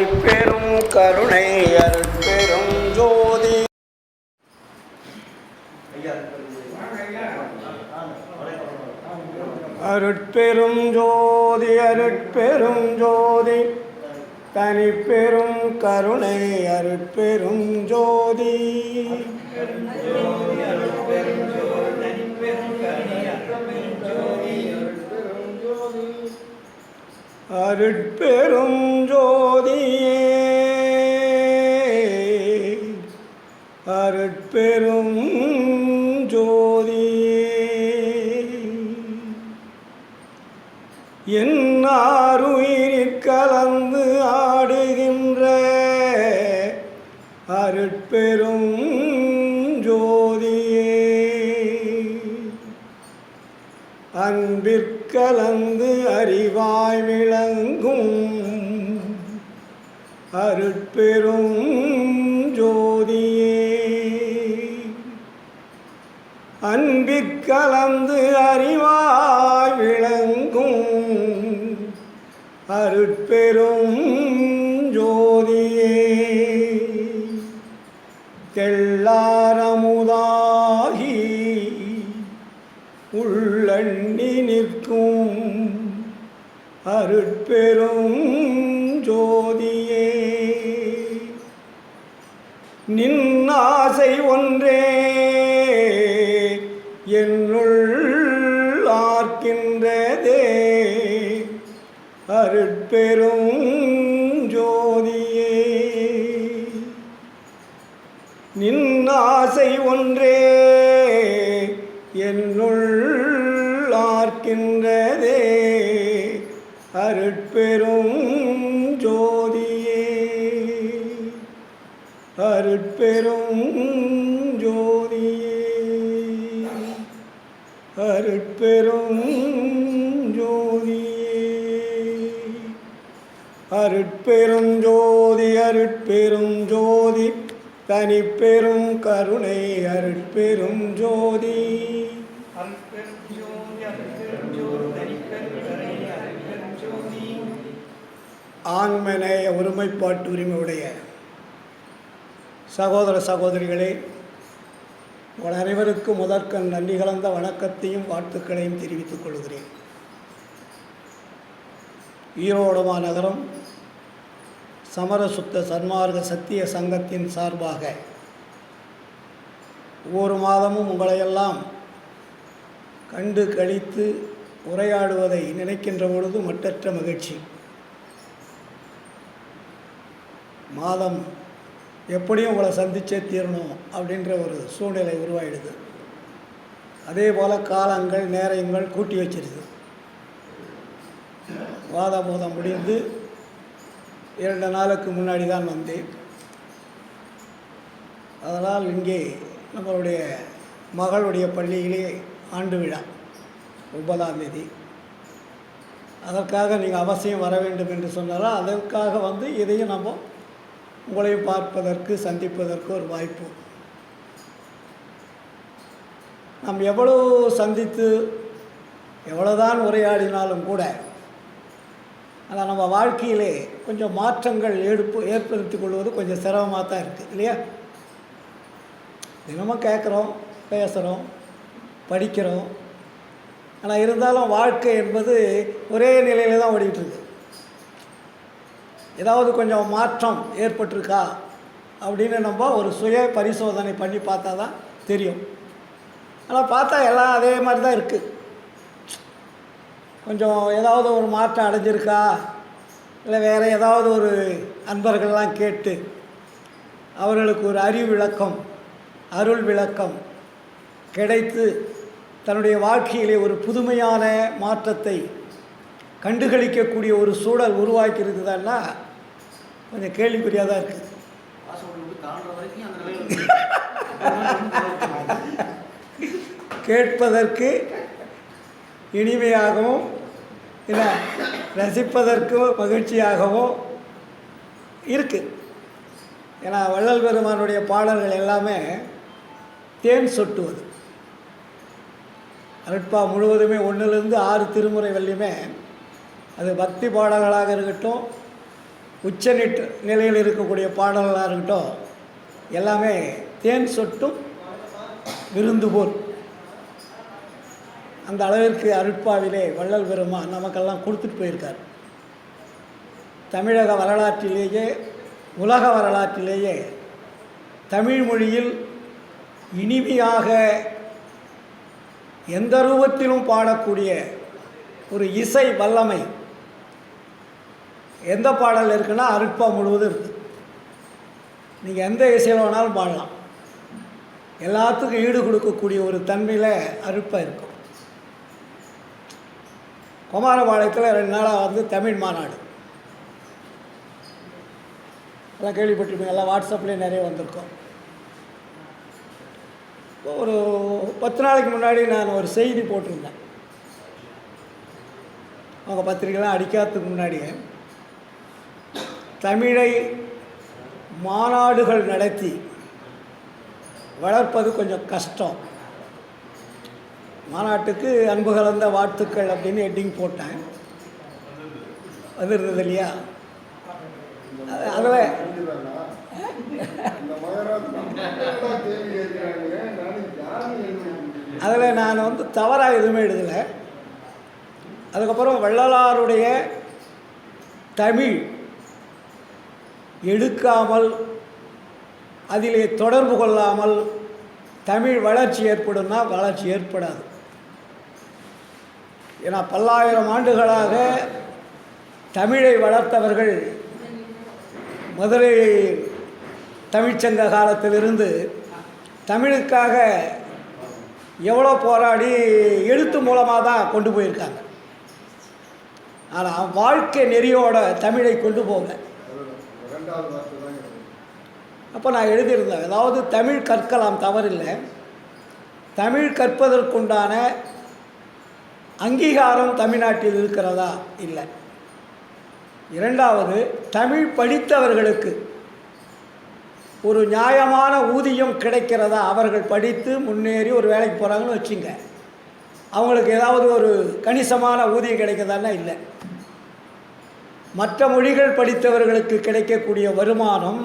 தனிப்பெரும் கருணை அருட்பெரும் ஜோதி. அருட்பெரும் ஜோதி அருட்பெரும் ஜோதி தனிப்பெரும் கருணை அருட்பெரும் ஜோதி. அருட்பெரும் ஜோதியே அருட்பெரும் ஜோதியே என்னாருயிரிற் கலந்து ஆடுகின்ற அருட்பெரும் ஜோதியே அன்பிற்கலந்து அறிவாய் விளங்கும் அருட்பெரும் ஜோதியே அன்பிற்கலந்து அறிவாய் விளங்கும் அருட்பெரும் ஜோதியே தெள்ளாரமுதாகி உள்ளண்ணி நிற்கும் அருட்பெரும் ஜோதியே நின்னாசை ஒன்றே என்னுள் ஆர்க்கின்றதே அருட்பெரும் ஜோதியே நின்னாசை ஒன்றே என்னுள் ஆர்க்கின்றதே அருட்பெரும் ஜோதியே அருட்பெரும் ஜோதியே அருட்பெரும் ஜோதியே அருட்பெரும் ஜோதி அருட்பெரும் ஜோதி தனிப்பெரும் கருணை அருட்பெரும் ஜோதி. ஆன்மநேய ஒருமைப்பாட்டு உரிமையுடைய சகோதர சகோதரிகளே, உங்கள் அனைவருக்கும் முதற்கண் நன்றி கலந்த வணக்கத்தையும் வாழ்த்துக்களையும் தெரிவித்துக் கொள்கிறேன். ஈரோடு மாநகரம் சமரசுத்த சன்மார்க்க சத்திய சங்கத்தின் சார்பாக ஒவ்வொரு மாதமும் உங்களையெல்லாம் கண்டு கழித்து உரையாடுவதை நினைக்கின்ற பொழுது மட்டற்ற மகிழ்ச்சி. மாதம் எப்படியும் உங்களை சந்திச்சே தீரணும் அப்படின்ற ஒரு சூழ்நிலை உருவாயிடுது. அதே போல் காலங்கள் நேரங்கள் கூட்டி வச்சிருது. வாதபோதம் முடிந்து 2 நாளுக்கு முன்னாடி தான் வந்தேன். அதனால் இங்கே நம்மளுடைய மகளுடைய பள்ளியிலே ஆண்டு விழா 9ஆம் தேதி. அதற்காக நீங்கள் அவசியம் வர வேண்டும் என்று சொன்னாலும் அதற்காக வந்து இதையும் நம்ம உங்களையும் பார்ப்பதற்கு சந்திப்பதற்கு ஒரு வாய்ப்பு. நாம் எவ்வளவு சந்தித்து எவ்வளோதான் உரையாடினாலும் கூட ஆனால் நம்ம வாழ்க்கையிலே கொஞ்சம் மாற்றங்கள் ஏற்படுத்தி கொள்வது கொஞ்சம் சிரமமாக தான் இருக்குது இல்லையா? தினமும் கேட்குறோம், பேசுகிறோம், படிக்கிறோம். ஆனால் இருந்தாலும் வாழ்க்கை என்பது ஒரே நிலையில் தான் ஓடிட்டுருக்கு. ஏதாவது கொஞ்சம் மாற்றம் ஏற்பட்டிருக்கா அப்படின்னு நம்ம ஒரு சுய பரிசோதனை பண்ணி பார்த்தா தான் தெரியும். ஆனால் பார்த்தா எல்லாம் அதே மாதிரி தான் இருக்குது. கொஞ்சம் ஏதாவது ஒரு மாற்றம் அடைஞ்சிருக்கா, இல்லை வேறு ஏதாவது ஒரு அன்பர்கள்லாம் கேட்டு அவர்களுக்கு ஒரு அறிவு விளக்கம், அருள் விளக்கம் கிடைத்து தன்னுடைய வாழ்க்கையிலே ஒரு புதுமையான மாற்றத்தை கண்டுகளிக்கக்கூடிய ஒரு சூழல் உருவாக்கி இருக்குதான்னா கொஞ்சம் கேள்விக்குறியாக தான் இருக்குது. கேட்பதற்கு இனிமையாகவும் இல்லை ரசிப்பதற்கு மகிழ்ச்சியாகவும் இருக்குது. ஏன்னா வள்ளல் பெருமானுடைய பாடல்கள் எல்லாமே தேன் சொட்டுவது. அருட்பா முழுவதுமே 1லிருந்து 6 திருமுறை வரையுமே அது பக்தி பாடல்களாக இருக்கட்டும், நிலையில் இருக்கக்கூடிய பாடல்களாக இருக்கட்டும், எல்லாமே தேன் சொட்டும் விருந்து போல் அந்த அளவிற்கு அருட்பாவிலே வள்ளல் பெருமான் நமக்கெல்லாம் கொடுத்துட்டு போயிருக்கார். தமிழக வரலாற்றிலேயே, உலக வரலாற்றிலேயே தமிழ் மொழியில் இனிமையாக எந்த ரூபத்திலும் பாடக்கூடிய ஒரு இசை வல்லமை எந்த பாடல் இருக்குன்னா அருட்பா முழுவதும் இருக்குது. நீங்கள் எந்த இசையில் வேணாலும் பாடலாம். எல்லாத்துக்கும் ஈடு கொடுக்கக்கூடிய ஒரு தன்மையில் அருட்பா இருக்கும். குமாரபாளையத்தில் 2 நாளாக வந்து தமிழ் மாநாடு எல்லாம் கேள்விப்பட்டிருப்பீங்க. எல்லாம் வாட்ஸ்அப்லேயே நிறைய வந்திருக்கோம். ஒரு 10 நாளைக்கு முன்னாடி நான் ஒரு செய்தி போட்டிருந்தேன். அவங்க பத்திரிகைலாம் அடிக்காததுக்கு முன்னாடியே தமிழை மாநாடுகள் நடத்தி வளர்ப்பது கொஞ்சம் கஷ்டம், மாநாட்டுக்கு அன்பு கலந்த வாழ்த்துக்கள் அப்படின்னு ஹெட்டிங் போட்டேன். வந்துருந்தது இல்லையா? அதில் நான் வந்து தவறாக எதுவுமே எழுதலை. அதுக்கப்புறம் வள்ளலாருடைய தமிழ் எடுக்காமல், அதிலே தொடர்பு கொள்ளாமல் தமிழ் வளர்ச்சி ஏற்படும்னா வளர்ச்சி ஏற்படாது. ஏன்னா பல்லாயிரம் ஆண்டுகளாக தமிழை வளர்த்தவர்கள் மதுரை தமிழ்ச்சங்க காலத்திலிருந்து தமிழுக்காக எவ்வளோ போராடி எழுத்து மூலமாக தான் கொண்டு போயிருக்காங்க. ஆனால் வாழ்க்கை நெறியோட தமிழை கொண்டு போக. அப்போ நான் எழுதியிருந்தேன், அதாவது தமிழ் கற்கலாம், தவறில்லை. தமிழ் கற்பதற்குண்டான அங்கீகாரம் தமிழ்நாட்டில் இருக்கிறதா? இல்லை. 2வது, தமிழ் படித்தவர்களுக்கு ஒரு நியாயமான ஊதியம் கிடைக்கிறதா? அவர்கள் படித்து முன்னேறி ஒரு வேலைக்கு போகிறாங்கன்னு வச்சுங்க, அவங்களுக்கு ஏதாவது ஒரு கணிசமான ஊதியம் கிடைக்கிறதான்னா இல்லை. மற்ற மொழிகள் படித்தவர்களுக்கு கிடைக்கக்கூடிய வருமானம்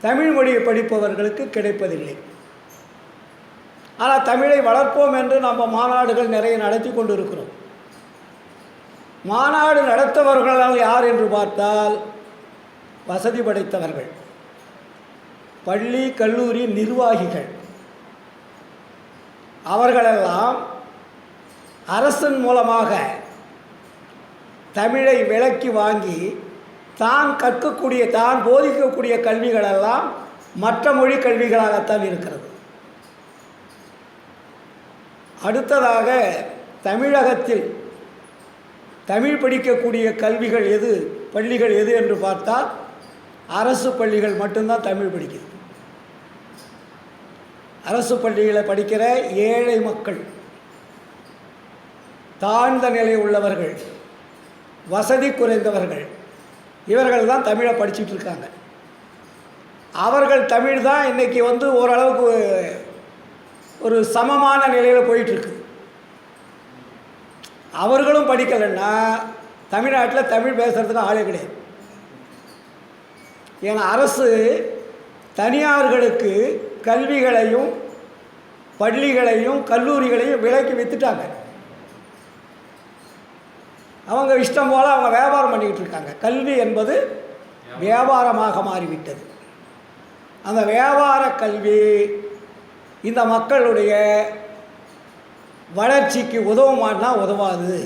தமிழ் மொழியை படிப்பவர்களுக்கு கிடைப்பதில்லை. ஆனால் தமிழை வளர்ப்போம் என்று நம்ம மாநாடுகள் நிறைய நடத்தி கொண்டு இருக்கிறோம். மாநாடு நடத்தவர்களால் யார் என்று பார்த்தால் வசதி படைத்தவர்கள், பள்ளி கல்லூரி நிர்வாகிகள். அவர்களெல்லாம் அரசின் மூலமாக தமிழை விலக்கி வாங்கி தான் கற்கக்கூடிய, தான் போதிக்கக்கூடிய கல்விகளெல்லாம் மற்ற மொழி கல்விகளாகத்தான் இருக்கிறது. அடுத்ததாக தமிழகத்தில் தமிழ் படிக்கக்கூடிய கல்விகள் எது, பள்ளிகள் எது என்று பார்த்தால் அரசு பள்ளிகள் மட்டும்தான் தமிழ் படிக்குது. அரசு பள்ளிகளை படிக்கிற ஏழை மக்கள், தாழ்ந்த நிலை உள்ளவர்கள், வசதி குறைந்தவர்கள், இவர்கள் தான் தமிழை படிச்சுட்டு இருக்காங்க. அவர்கள் தமிழ் தான் இன்றைக்கி வந்து ஓரளவுக்கு ஒரு சமமான நிலையில் போயிட்டுருக்கு. அவர்களும் படிக்கலைன்னா தமிழ்நாட்டில் தமிழ் பேசுகிறதுக்கு ஆளே கிடையாது. ஏன்னா அரசு தனியார்களுக்கு கல்விகளையும் பள்ளிகளையும் கல்லூரிகளையும் விலைக்கு விற்றுட்டாங்க. அவங்க இஷ்டம் போல் அவங்க வியாபாரம் பண்ணிக்கிட்டு இருக்காங்க. கல்வி என்பது வியாபாரமாக மாறிவிட்டது. அந்த வியாபார கல்வி இந்த மக்களுடைய வளர்ச்சிக்கு உதவுமானா உதவாது.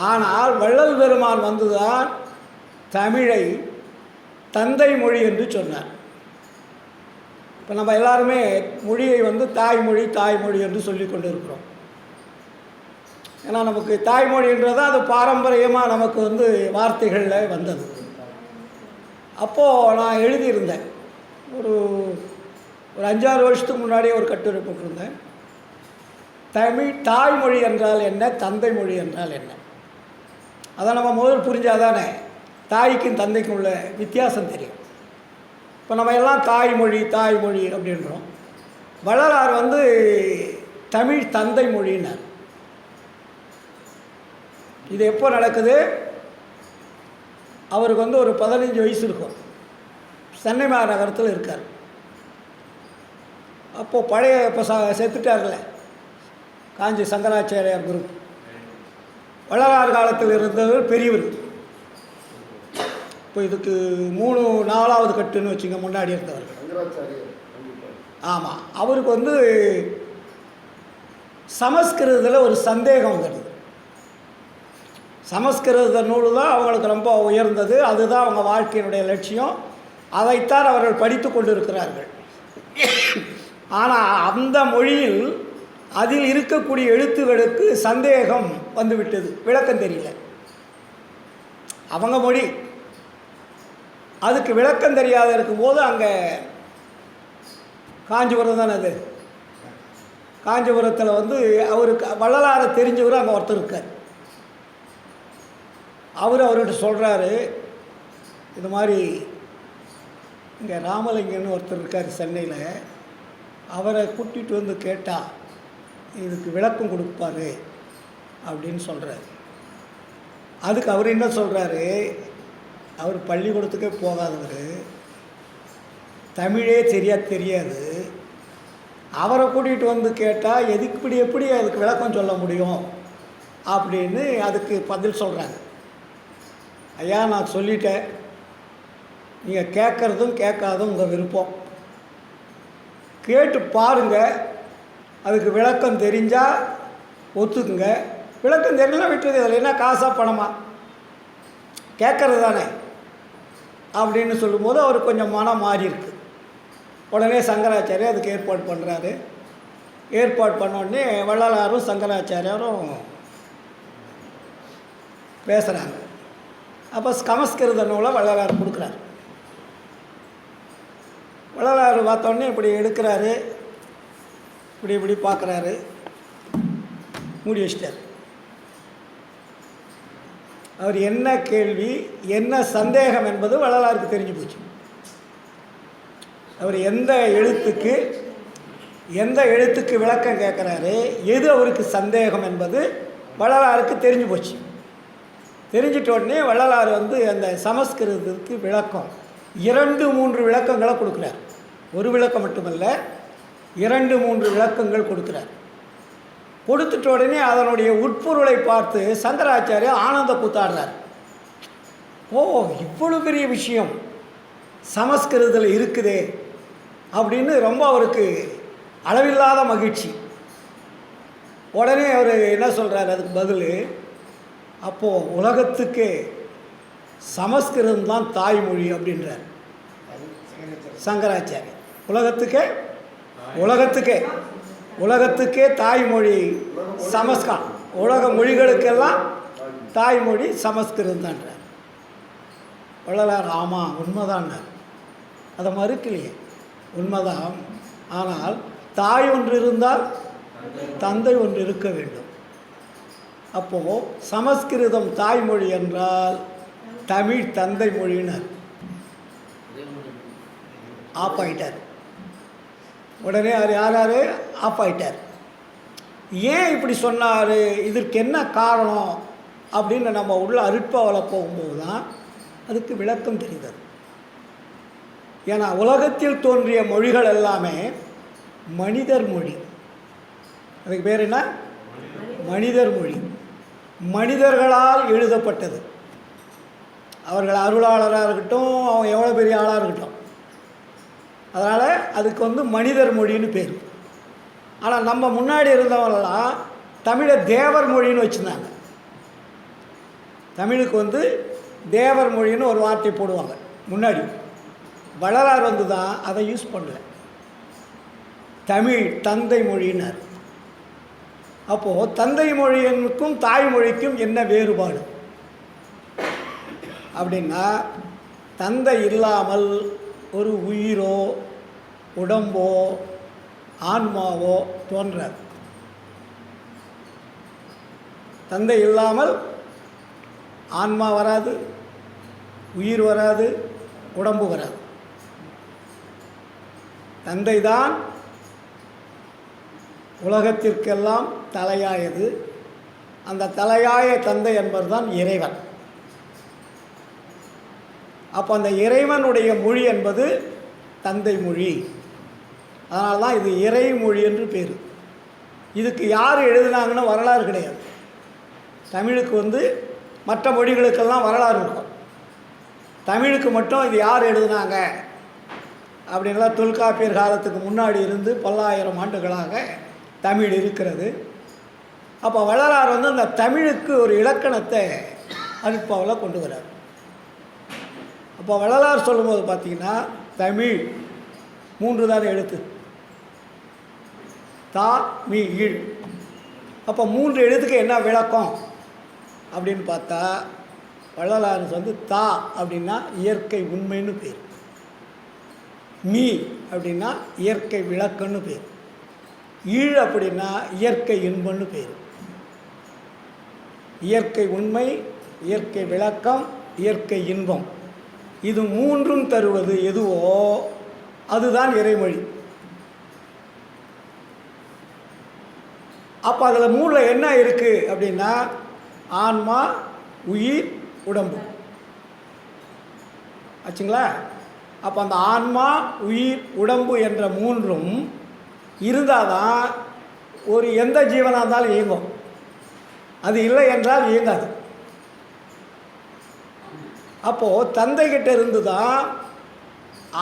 ஆனால் வள்ளல் பெருமான் வந்துதான் தமிழை தந்தை மொழி என்று சொன்னார். இப்போ நம்ம எல்லாருமே மொழியை வந்து தாய்மொழி தாய்மொழி என்று சொல்லி கொண்டு இருக்கிறோம். ஏன்னா நமக்கு தாய்மொழின்றது அது பாரம்பரியமாக நமக்கு வந்து வார்த்தைகளில் வந்தது. அப்போது நான் எழுதியிருந்தேன், ஒரு 5-6 வருஷத்துக்கு முன்னாடியே ஒரு கட்டுரை போட்டிருந்தேன். தமிழ் தாய்மொழி என்றால் என்ன, தந்தை மொழி என்றால் என்ன? அதை நம்ம முதல் புரிஞ்சாதானே தாய்க்கும் தந்தைக்கும் உள்ள வித்தியாசம் தெரியும். இப்போ நம்ம எல்லாம் தாய்மொழி தாய்மொழி அப்படின்றோம். வள்ளலார் வந்து தமிழ் தந்தை மொழின்னார். இது எப்போ நடக்குது? அவருக்கு வந்து ஒரு 15 வயசு இருக்கும். சென்னை மாநகரத்தில் இருக்கார். அப்போது பழைய இப்போ செத்துட்டார்ல காஞ்சி சங்கராச்சாரியார் குரு, வள்ளலார் காலத்தில் இருந்தவர் பெரியவர். இப்போ இதுக்கு 4வது கட்டுன்னு வச்சுங்க, முன்னாடி இருந்தவர். ஆமாம், அவருக்கு வந்து சமஸ்கிருதத்தில் ஒரு சந்தேகம் வந்துடுது. சமஸ்கிருத நூல் தான் அவங்களுக்கு ரொம்ப உயர்ந்தது, அதுதான் அவங்க வாழ்க்கையினுடைய லட்சியம், அதைத்தான் அவர்கள் படித்து கொண்டு இருக்கிறார்கள். ஆனால் அந்த மொழியில் அதில் இருக்கக்கூடிய எழுத்துகளுக்கு சந்தேகம் வந்துவிட்டது, விளக்கம் தெரியல. அவங்க மொழி, அதுக்கு விளக்கம் தெரியாத இருக்கும்போது அங்கே காஞ்சிபுரம் தானே அது, காஞ்சிபுரத்தில் வந்து அவருக்கு வள்ளலாரை தெரிஞ்சவர் அங்கே ஒருத்தர் இருக்கார். அவர்கிட்ட சொல்கிறாரு, இது மாதிரி இங்கே ராமலிங்கன்னு ஒருத்தர் இருக்கார் சென்னையில், அவரை கூட்டிகிட்டு வந்து கேட்டால் இதுக்கு விளக்கம் கொடுப்பாரு அப்படின்னு சொல்கிறார். அதுக்கு அவர் என்ன சொல்கிறாரு, அவர் பள்ளிக்கூடத்துக்கே போகாதவர், தமிழே தெரியாது, அவரை கூட்டிகிட்டு வந்து கேட்டால் எப்படி அதுக்கு விளக்கம் சொல்ல முடியும் அப்படின்னு அதுக்கு பதில் சொல்கிறாங்க. ஐயா, நான் சொல்லிட்டேன், நீங்கள் கேட்குறதும் கேட்காதும் உங்கள் விருப்பம், கேட்டு பாருங்கள், அதுக்கு விளக்கம் தெரிஞ்சால் ஒத்துக்குங்க, விளக்கம் தெரியலாம் விட்டுறது, அதில் என்ன காசா பணமா, கேட்குறது தானே அப்படின்னு சொல்லும்போது அவர் கொஞ்சம் மனம் மாறி இருக்கு. உடனே சங்கராச்சாரியார் அதுக்கு ஏற்பாடு பண்ணுறாரு. ஏற்பாடு பண்ணோடனே வள்ளலாரும் சங்கராச்சாரியாரும் பேசுகிறாங்க. அப்போ சமஸ்கிருத நூலை வள்ளலார் கொடுக்குறாரு. வள்ளலார் பார்த்தோன்னே இப்படி எடுக்கிறாரு, இப்படி பார்க்குறாரு, மூடி வச்சிட்டார். அவர் என்ன கேள்வி, என்ன சந்தேகம் என்பது வள்ளலாருக்கு தெரிஞ்சு போச்சு. அவர் எந்த எழுத்துக்கு விளக்கம் கேட்குறாரு, எது அவருக்கு சந்தேகம் என்பது வள்ளலாருக்கு தெரிஞ்சு போச்சு. தெரிஞ்சிட்ட உடனே வள்ளலார் வந்து அந்த சமஸ்கிருதத்துக்கு விளக்கம் 2-3 விளக்கங்களை கொடுக்குறார். ஒரு விளக்கம் மட்டுமல்ல, 2-3 விளக்கங்கள் கொடுக்குறார். கொடுத்துட்ட உடனே அதனுடைய உட்பொருளை பார்த்து சங்கராச்சாரியார் ஆனந்த கூத்தாடுறார். ஓ, இவ்வளோ பெரிய விஷயம் சமஸ்கிருதத்தில் இருக்குதே அப்படின்னு ரொம்ப அவருக்கு அளவில்லாத மகிழ்ச்சி. உடனே அவர் என்ன சொல்கிறார் அதுக்கு பதில், அப்போது உலகத்துக்கே சமஸ்கிருதம் தான் தாய்மொழி அப்படின்றார் சங்கராச்சாரியர். உலகத்துக்கே தாய்மொழி சமஸ்காரம், உலக மொழிகளுக்கெல்லாம் தாய்மொழி சமஸ்கிருதம் தான்றார். வள்ளலார் ஆமாம் உண்மைதான்னார். அதை மறுக்கலையே, உண்மைதான். ஆனால் தாய் ஒன்று இருந்தால் தந்தை ஒன்று இருக்க வேண்டும். அப்போது சமஸ்கிருதம் தாய்மொழி என்றால் தமிழ் தந்தை மொழியினர் ஆஃப் ஆகிட்டார். உடனே யார் ஆஃப் ஆகிட்டார். ஏன் இப்படி சொன்னார், இதற்கு என்ன காரணம் அப்படின்னு நம்ம உள்ள அருட்பாவல போகும்போது தான் அதுக்கு விளக்கம் தெரிந்தது. ஏன்னா உலகத்தில் தோன்றிய மொழிகள் எல்லாமே மனிதர் மொழி. அதுக்கு பேர் என்ன? மனிதர் மொழி. மனிதர்களால் எழுதப்பட்டது. அவர்கள் அருளாளராக இருக்கட்டும், அவங்க எவ்வளோ பெரிய ஆளாக இருக்கட்டும், அதனால் அதுக்கு வந்து மனிதர் மொழின்னு பேர். ஆனால் நம்ம முன்னாடி இருந்தவங்களாம் தமிழை தேவர் மொழின்னு வச்சுருந்தாங்க. தமிழுக்கு வந்து தேவர் மொழின்னு ஒரு வார்த்தை போடுவாங்க முன்னாடி. வள்ளலார் வந்து தான் அதை யூஸ் பண்ணல, தமிழ் தந்தை மொழின்னார். அப்போது தந்தை மொழிக்கும் தாய்மொழிக்கும் என்ன வேறுபாடு அப்படின்னா, தந்தை இல்லாமல் ஒரு உயிரோ உடம்போ ஆன்மாவோ தோன்றாது. தந்தை இல்லாமல் ஆன்மா வராது, உயிர் வராது, உடம்பு வராது. தந்தை தான் உலகத்திற்கெல்லாம் தலையாயது, அந்த தலையாய தந்தை என்பது தான் இறைவன். அப்போ அந்த இறைவனுடைய மொழி என்பது தந்தை மொழி. அதனால தான் இது இறைமொழி என்று பேர். இதுக்கு யார் எழுதினாங்கன்னு வரலாறு கிடையாது. தமிழுக்கு மற்ற மொழிகளுக்கெல்லாம் வரலாறு இருக்கும். தமிழுக்கு மட்டும் இது யார் எழுதினாங்க அப்படின்லாம் தொல்காப்பியர் காலத்துக்கு முன்னாடி இருந்து பல்லாயிரம் ஆண்டுகளாக தமிழ் இருக்கிறது. அப்போ வள்ளலார் அந்த தமிழுக்கு ஒரு இலக்கணத்தை அனுப்பாவில் கொண்டு வரார். அப்போ வள்ளலார் சொல்லும்போது பார்த்திங்கன்னா தமிழ் 3 தானே எழுத்து, தா மீ ஈழ். அப்போ 3 எழுத்துக்கு என்ன விளக்கம் அப்படின்னு பார்த்தா வள்ளலார் தா அப்படின்னா இயற்கை உண்மைன்னு பேர், மீ அப்படின்னா இயற்கை விளக்கம்னு பேர், ஈழ் அப்படின்னா இயற்கை இன்பம்னு பேர். இயற்கை உண்மை, இயற்கை விளக்கம், இயற்கை இன்பம், இது 3ம் தருவது எதுவோ அதுதான் இறைமொழி. அப்போ அதில் 3ல் என்ன இருக்குது அப்படின்னா ஆன்மா, உயிர், உடம்பு ஆச்சுங்களா. அப்போ அந்த ஆன்மா, உயிர், உடம்பு என்ற 3ம் இருந்தால் தான் ஒரு எந்த ஜீவனாக இருந்தாலும் இயங்கும். அது இல்லை என்றால் இயங்காது. அப்போது தந்தைகிட்ட இருந்து தான்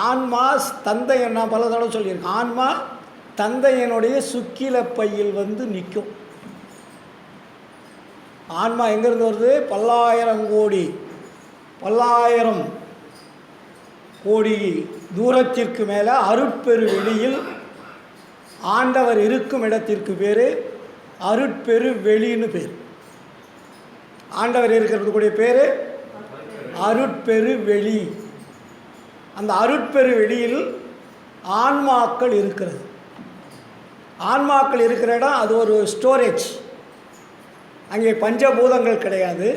ஆன்மா, தந்தை என்ன பல தடவை சொல்லியிருக்கேன், ஆன்மா தந்தையனுடைய சுக்கில பையில் நிற்கும். ஆன்மா எங்கேருந்து வருது? பல்லாயிரம் கோடி தூரத்திற்கு மேலே அருட்பெரு வெளியில் ஆண்டவர் இருக்கும் இடத்திற்கு பேர் அருட்பெரு வெளின்னு பேர். ஆண்டவர் இருக்கிறதுக்குடைய பேர் அருட்பெரு வெளி. அந்த அருட்பெரு வெளியில் ஆன்மாக்கள் இருக்கிறது. ஆன்மாக்கள் இருக்கிற இடம் அது ஒரு ஸ்டோரேஜ். அங்கே பஞ்சபூதங்கள் கிடையாது.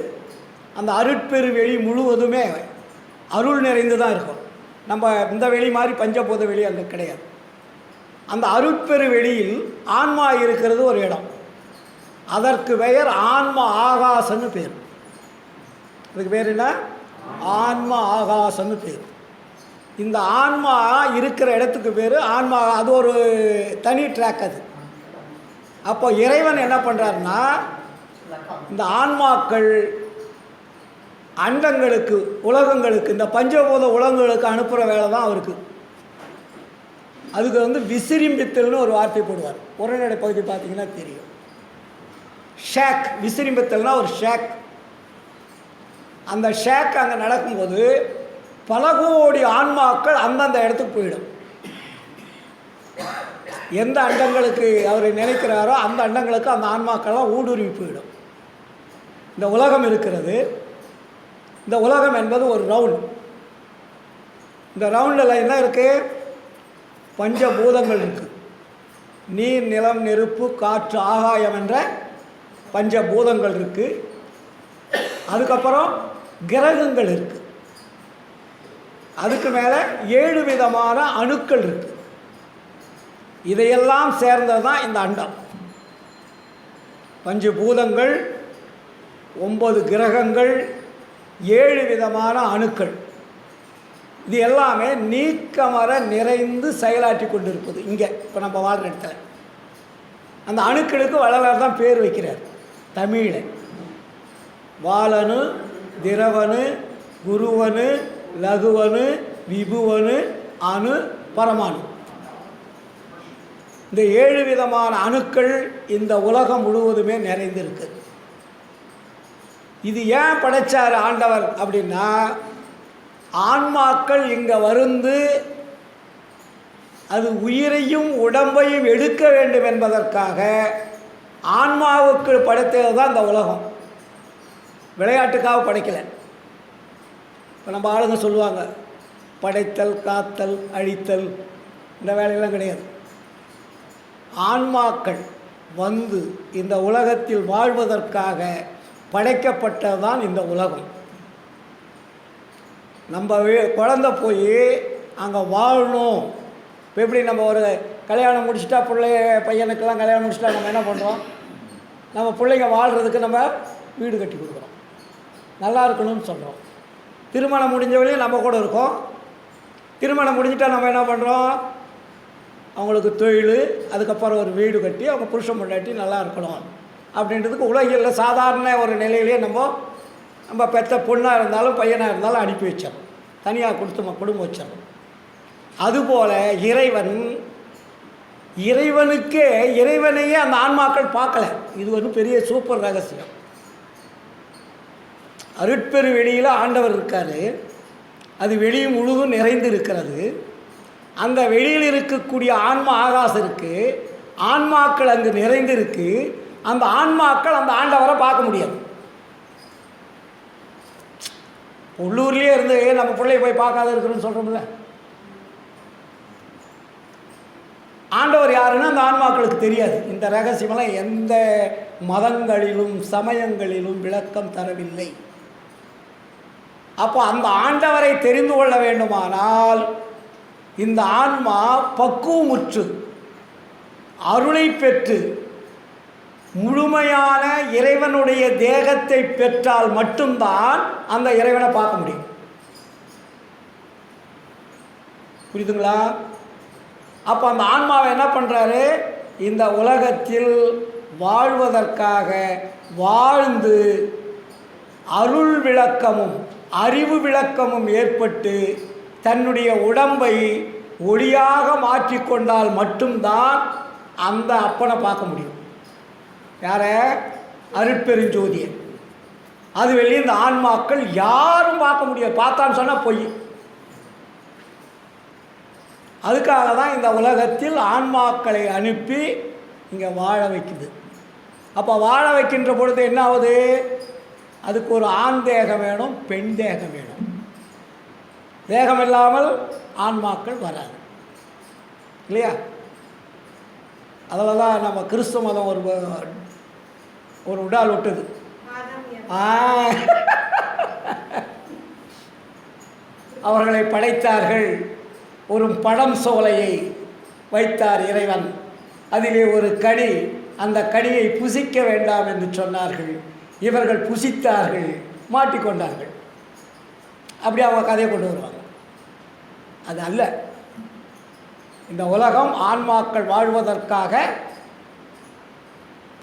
அந்த அருட்பெரு வெளி முழுவதுமே அருள் நிறைந்து தான் இருக்கும். நம்ம இந்த வெளி மாதிரி பஞ்சபூத வெளி அங்கே கிடையாது. அந்த அருட்பெரு வெளியில் ஆன்மா இருக்கிறது ஒரு இடம். அதற்கு பெயர் ஆன்ம ஆகாசன்னு பேர். அதுக்கு பேர் என்ன? ஆன்ம ஆகாசன்னு பேர். இந்த ஆன்மா இருக்கிற இடத்துக்கு பேர் ஆன்மா. அது ஒரு தனி ட்ராக் அது. அப்போ இறைவன் என்ன பண்ணுறாருன்னா இந்த ஆன்மாக்கள் அண்டங்களுக்கு, உலகங்களுக்கு, இந்த பஞ்சபூத உலகங்களுக்கு அனுப்புகிற வேலை தான் அவருக்கு. அதுக்கு விசிறிம்பித்தல்னு ஒரு வார்த்தை போடுவார். உரைநடை பகுதி பார்த்திங்கன்னா தெரியும். ஷேக், விசிறிம்பித்தல்னா ஒரு ஷேக். அந்த ஷேக் அங்கே நடக்கும்போது பல கோடி ஆன்மாக்கள் அந்தந்த இடத்துக்கு போயிடும். எந்த அண்டங்களுக்கு அவர் நினைக்கிறாரோ அந்த அண்டங்களுக்கு அந்த ஆன்மாக்கள்லாம் ஊடுருவி போயிடும். இந்த உலகம் இருக்கிறது. இந்த உலகம் என்பது ஒரு ரவுண்ட். இந்த ரவுண்டில் என்ன இருக்குது? பஞ்சபூதங்கள் இருக்குது. நீர், நிலம், நெருப்பு, காற்று, ஆகாயம் என்ற பஞ்சபூதங்கள் இருக்குது. அதுக்கப்புறம் கிரகங்கள் இருக்குது. அதுக்கு மேலே 7 விதமான அணுக்கள் இருக்குது. இதையெல்லாம் சேர்ந்தது தான் இந்த அண்டம். பஞ்சபூதங்கள், 9 கிரகங்கள், 7 விதமான அணுக்கள், இது எல்லாமே நீக்கமர நிறைந்து செயலாற்றி கொண்டிருப்பது இங்கே இப்போ நம்ம வாழ்கிற இடத்துல. அந்த அணுக்களுக்கு வள்ளலார் தான் பேர் வைக்கிறார் தமிழில். வாளனு, திரவனு, குருவனு, லகுவனு, விபுவனு, அணு, பரமாணு. இந்த 7 விதமான அணுக்கள் இந்த உலகம் முழுவதுமே நிறைந்திருக்கு. இது ஏன் படைச்சார் ஆண்டவர் அப்படின்னா, ஆன்மாக்கள் இங்கே வந்து அது உயிரையும் உடம்பையும் எடுக்க வேண்டும் என்பதற்காக ஆன்மாவுக்கு படைத்தது தான் இந்த உலகம். விளையாட்டுக்காக படைக்கலை. இப்போ நம்ம ஆளுங்க சொல்லுவாங்க படைத்தல், காத்தல், அழித்தல், இந்த வேலையெல்லாம் கிடையாது. ஆன்மாக்கள் வந்து இந்த உலகத்தில் வாழ்வதற்காக படைக்கப்பட்டது தான் இந்த உலகம். நம்ம குழந்தை போய் அங்கே வாழணும். இப்போ எப்படி நம்ம ஒரு கல்யாணம் முடிச்சுட்டா பையனுக்கெல்லாம் கல்யாணம் முடிச்சுட்டா நம்ம என்ன பண்ணுறோம்? நம்ம பிள்ளைங்க வாழ்கிறதுக்கு நம்ம வீடு கட்டி கொடுக்குறோம், நல்லா இருக்கணும்னு சொல்கிறோம். திருமணம் முடிஞ்ச வரையும் நம்ம கூட இருக்கோம். திருமணம் முடிஞ்சிட்டால் நம்ம என்ன பண்ணுறோம், அவங்களுக்கு தொழில், அதுக்கப்புறம் ஒரு வீடு கட்டி அவங்க புருஷன் பொண்டாட்டி நல்லா இருக்கணும் அப்படின்றதுக்கு உலகில் சாதாரண ஒரு நிலையிலேயே நம்ம பெற்ற பொண்ணாக இருந்தாலும் பையனாக இருந்தாலும் அனுப்பி வச்சிடறோம், தனியாக குடும்பம் வச்சிடறோம். அதுபோல் இறைவனையே அந்த ஆன்மாக்கள் பார்க்கல. இது ஒரு பெரிய சூப்பர் ரகசியம். அருட்பெரு வெளியில் ஆண்டவர் இருக்கார், அது வெளி முழுதும் நிறைந்து இருக்கிறது. அந்த வெளியில் இருக்கக்கூடிய ஆன்மா ஆகாசம் இருக்குது, ஆன்மாக்கள் அங்கு நிறைந்து இருக்கு. அந்த ஆன்மாக்கள் அந்த ஆண்டவரை பார்க்க முடியாது. உள்ளூர்லேயே இருந்து நம்ம பிள்ளைய போய் பார்க்காத இருக்கிறோன்னு சொல்கிறோம்ல, ஆண்டவர் யாருன்னு அந்த ஆன்மாக்களுக்கு தெரியாது. இந்த ரகசியமெல்லாம் எந்த மதங்களிலும் சமயங்களிலும் விளக்கம் தரவில்லை. அப்போ அந்த ஆண்டவரை தெரிந்து கொள்ள வேண்டுமானால் இந்த ஆன்மா பக்குவமுற்று அருளை பெற்று முழுமையான இறைவனுடைய தேகத்தை பெற்றால் மட்டும்தான் அந்த இறைவனை பார்க்க முடியும். புரியுதுங்களா? அப்போ அந்த ஆன்மாவை என்ன பண்ணுறாரு, இந்த உலகத்தில் வாழ்வதற்காக வாழ்ந்து அருள் விளக்கமும் அறிவு விளக்கமும் ஏற்பட்டு தன்னுடைய உடம்பை ஒளியாக மாற்றிக்கொண்டால் மட்டும்தான் அந்த அப்பனை பார்க்க முடியும். யாரை? அருட்பெருஞ்சோதியை. அது வெளியே இந்த ஆன்மாக்கள் யாரும் பார்க்க முடியாது. பார்த்தான்னு சொன்னால் பொய். அதுக்காக தான் இந்த உலகத்தில் ஆன்மாக்களை அனுப்பி இங்கே வாழ வைக்குது. அப்போ வாழ வைக்கின்ற பொழுது என்ன ஆகுது, அதுக்கு ஒரு ஆண் தேகம் வேணும், பெண் தேகம் வேணும். தேகம் இல்லாமல் ஆன்மாக்கள் வராது இல்லையா? அதில் தான் நம்ம கிறிஸ்துவ மதம் ஒரு உடால் விட்டது. அவர்களை படைத்தார்கள், ஒரு பழம் சோலையை வைத்தார் இறைவன், அதிலே ஒரு கனி, அந்த கனியை புசிக்க வேண்டாம் என்று சொன்னார்கள். இவர்கள் புசித்தார்கள், மாட்டிக்கொண்டார்கள். அப்படி அவங்க கதையை கொண்டு வருவாங்க. அது அல்ல. இந்த உலகம் ஆன்மாக்கள் வாழ்வதற்காக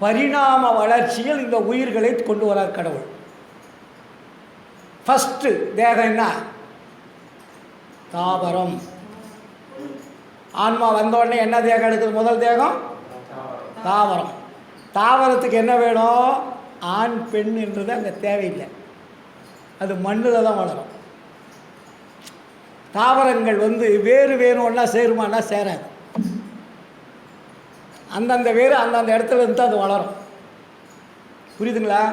பரிணாம வளர்ச்சியில் இந்த உயிர்களை கொண்டு வரார் கடவுள். ஃபஸ்ட்டு தேகம் என்ன? தாவரம். ஆன்மா வந்தோடனே என்ன தேகம் எடுக்குது? முதல் தேகம் தாவரம். தாவரத்துக்கு என்ன வேணும்? ஆண் பெண் என்றது அங்கே தேவையில்லை, அது மண்ணில் தான் வளரும். தாவரங்கள் வேறு ஒன்றா சேருமானா சேராது. அந்தந்த வேறு அந்தந்த இடத்துல இருந்து தான் அது வளரும். புரியுதுங்களா?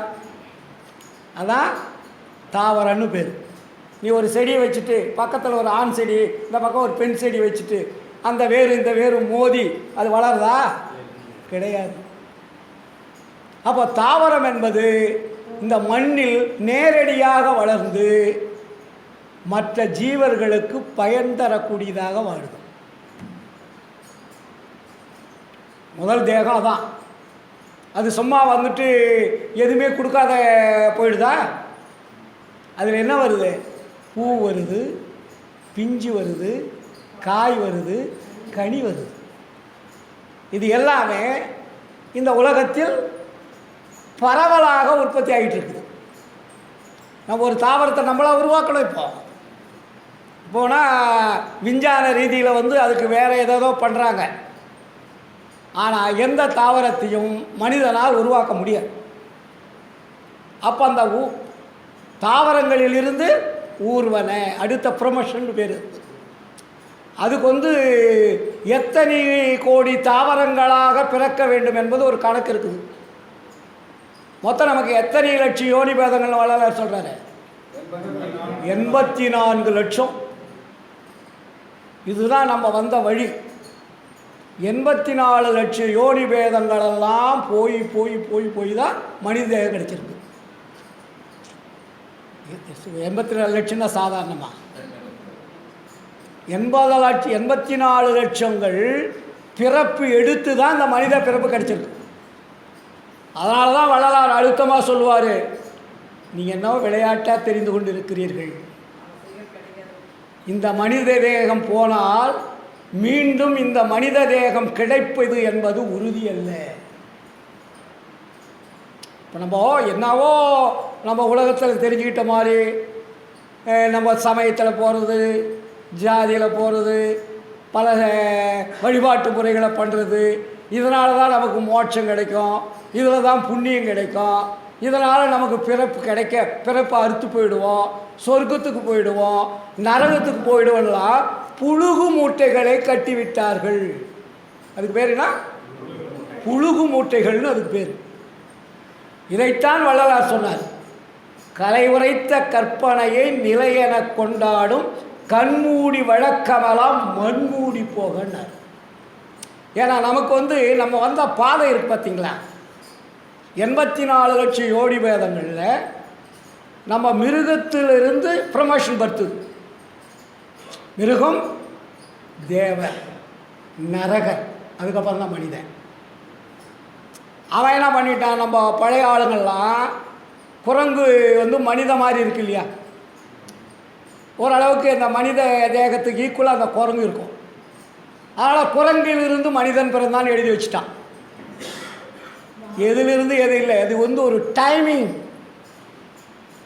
அதான் தாவரம்னு பேர். நீ ஒரு செடியை வச்சுட்டு பக்கத்தில் ஒரு ஆண் செடி, இந்த பக்கம் ஒரு பெண் செடி வச்சுட்டு அந்த வேறு இந்த வேறு மோதி அது வளருதா? கிடையாது. அப்போ தாவரம் என்பது இந்த மண்ணில் நேரடியாக வளர்ந்து மற்ற ஜீவர்களுக்கு பயன் தரக்கூடியதாக வாழுது. முதல் தேகம் அதான். அது சும்மா வந்துட்டு எதுவுமே கொடுக்காத போயிடுதா? அதில் என்ன வருது? பூ வருது, பிஞ்சு வருது, காய் வருது, கனி வருது. இது எல்லாமே இந்த உலகத்தில் பரவலாக உற்பத்தி ஆகிட்டு இருக்குது. நம்ம ஒரு தாவரத்தை நம்மளாக உருவாக்கணும். இப்போனால் விஞ்ஞான ரீதியில் அதுக்கு வேறு ஏதோ பண்ணுறாங்க. ஆனால் எந்த தாவரத்தையும் மனிதனால் உருவாக்க முடியாது. அப்போ அந்த தாவரங்களிலிருந்து ஊர்வன அடுத்த ப்ரொமோஷன் பேர். அதுக்கு எத்தனை கோடி தாவரங்களாக பிறக்க வேண்டும் என்பது ஒரு கணக்கு இருக்குது. மொத்தம் நமக்கு எத்தனை லட்சம் யோனி பேதங்கள் வளர சொல்கிறாரு? 84 லட்சம். இதுதான் நம்ம வந்த வழி. 84 லட்சம் யோனி பேதங்களெல்லாம் போய் போய் போய் போய் தான் மனித தேகம் கிடைச்சிருக்கு. 84 லட்சம்னா சாதாரணமாக 84 லட்சங்கள் பிறப்பு எடுத்து தான் இந்த மனித பிறப்பு கிடைச்சிருக்கு. அதனால தான் வள்ளலார் அழுத்தமாக சொல்லுவார், நீங்கள் என்ன விளையாட்டாக தெரிந்து கொண்டு இருக்கிறீர்கள், இந்த மனித தேகம் போனால் மீண்டும் இந்த மனித தேகம் கிடைப்பது என்பது உறுதி அல்ல. இப்போ நம்ம என்னவோ நம்ம உலகத்தில் தெரிஞ்சுக்கிட்ட மாதிரி நம்ம சமயத்தில் போகிறது, ஜாதியில் போகிறது, பல வழிபாட்டு முறைகளை பண்ணுறது, இதனால தான் நமக்கு மோட்சம் கிடைக்கும், இதில் தான் புண்ணியம் கிடைக்கும், இதனால் நமக்கு பிறப்பு அறுத்து போயிடுவோம், சொர்க்கத்துக்கு போயிடுவோம், நரகத்துக்கு போயிடுவோம்லாம் புழுகு மூட்டைகளை கட்டிவிட்டார்கள். அதுக்கு பேர் என்ன? புழுகு மூட்டைகள்னு அதுக்கு பேர். இதைத்தான் வள்ளலார் சொன்னார், கலை உரைத்த கற்பனையை நிலையென கொண்டாடும் கண்மூடி வழக்கமெல்லாம் மண்மூடி போகன்னார். ஏன்னா நமக்கு நம்ம வந்த பாதை இருக்கு பார்த்தீங்களா, 84 லட்சம் யோடி வேதங்களில் நம்ம மிருகத்திலிருந்து ப்ரமோஷன் படுத்துது. மிருகம், தேவர், நரகர், அதுக்கப்புறம் தான் மனிதன். அவன் என்ன பண்ணிட்டான், நம்ம பழைய ஆளுங்கள்லாம் குரங்கு மனித மாதிரி இருக்கு இல்லையா, ஓரளவுக்கு இந்த மனித தேகத்துக்கு ஈக்குவலாக அந்த குரங்கு இருக்கும். அதனால் குரங்கிலிருந்து மனிதன் பிறந்தான்னு எழுதி வச்சுட்டான். எதிலிருந்து எது இல்லை, அது ஒரு டைமிங்.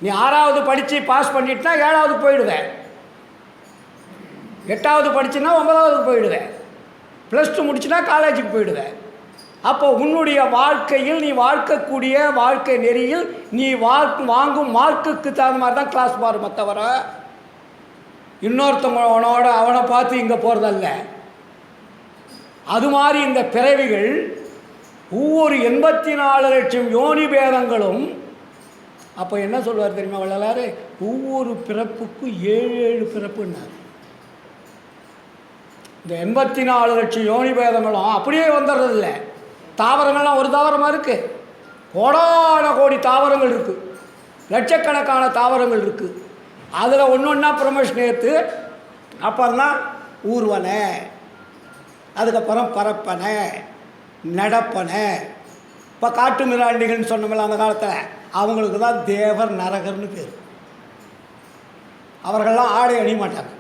நீ 6வது படித்து பாஸ் பண்ணிட்டுனா 7வது போயிடுவேன், 8வது படிச்சுன்னா 9வது போயிடுவேன், +2 முடிச்சுன்னா காலேஜுக்கு போயிடுவேன். அப்போ உன்னுடைய வாழ்க்கையில் நீ வாழ்க்கக்கூடிய வாழ்க்கை நெறியில் நீ வாங்கும் மார்க்குக்கு தகுந்த மாதிரி தான் கிளாஸ் மாறும். தவிர இன்னொருத்தவனோட அவனை பார்த்து இங்கே போகிறதல்ல. அது மாதிரி இந்த பிறவிகள் ஒவ்வொரு 84 லட்சம் யோனி பேதங்களும். அப்போ என்ன சொல்வார் தெரியுமா வள்ளலார், ஒவ்வொரு பிறப்புக்கும் 7 பிறப்புன்னார். இந்த 84 லட்சம் யோனி பேதங்களும் அப்படியே வந்துடுறதில்ல. தாவரங்கள்லாம் ஒரு தாவரமாக இருக்குது, கோடான கோடி தாவரங்கள் இருக்குது, லட்சக்கணக்கான தாவரங்கள் இருக்குது. அதில் ஒன்று ஒன்றா ப்ரமோஷன் ஏற்று அப்புறம்தான் ஊர்வனை, அதுக்கப்புறம் பரப்பனை, நடப்பனை. இப்போ காட்டு மிராண்டிகள்னு சொன்னோம்ல அந்த காலத்தில், அவங்களுக்கு தான் தேவர் நரகர்னு பேர். அவர்கள்லாம் ஆடை அணிய மாட்டாங்க.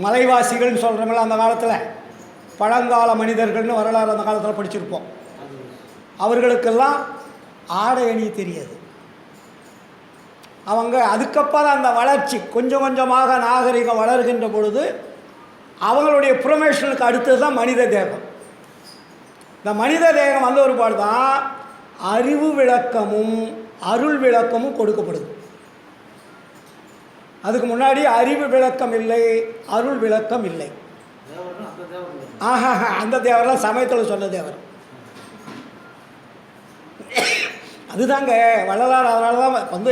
மலைவாசிகள்னு சொல்கிறோம்ல அந்த காலத்தில், பழங்கால மனிதர்கள்னு வரலாறு அந்த காலத்தில் படிச்சிருப்போம். அவர்களுக்கெல்லாம் ஆடை அணிய தெரியாது. அவங்க அதுக்கப்புறம் அந்த வளர்ச்சி கொஞ்சம் கொஞ்சமாக நாகரிகம் வளர்கின்ற பொழுது அவங்களுடைய ப்ரொமோஷனுக்கு அடுத்தது தான் மனித தேகம். இந்த மனித தேகம் வந்த ஒரு பாடு தான் அறிவு விளக்கமும் அருள் விளக்கமும் கொடுக்கப்படுது. அதுக்கு முன்னாடி அறிவு விளக்கம் இல்லை, அருள் விளக்கம் இல்லை. அந்த தேவரெலாம் சமயத்தில் சொன்ன தேவர் அதுதாங்க வள்ளலார். அதனால தான்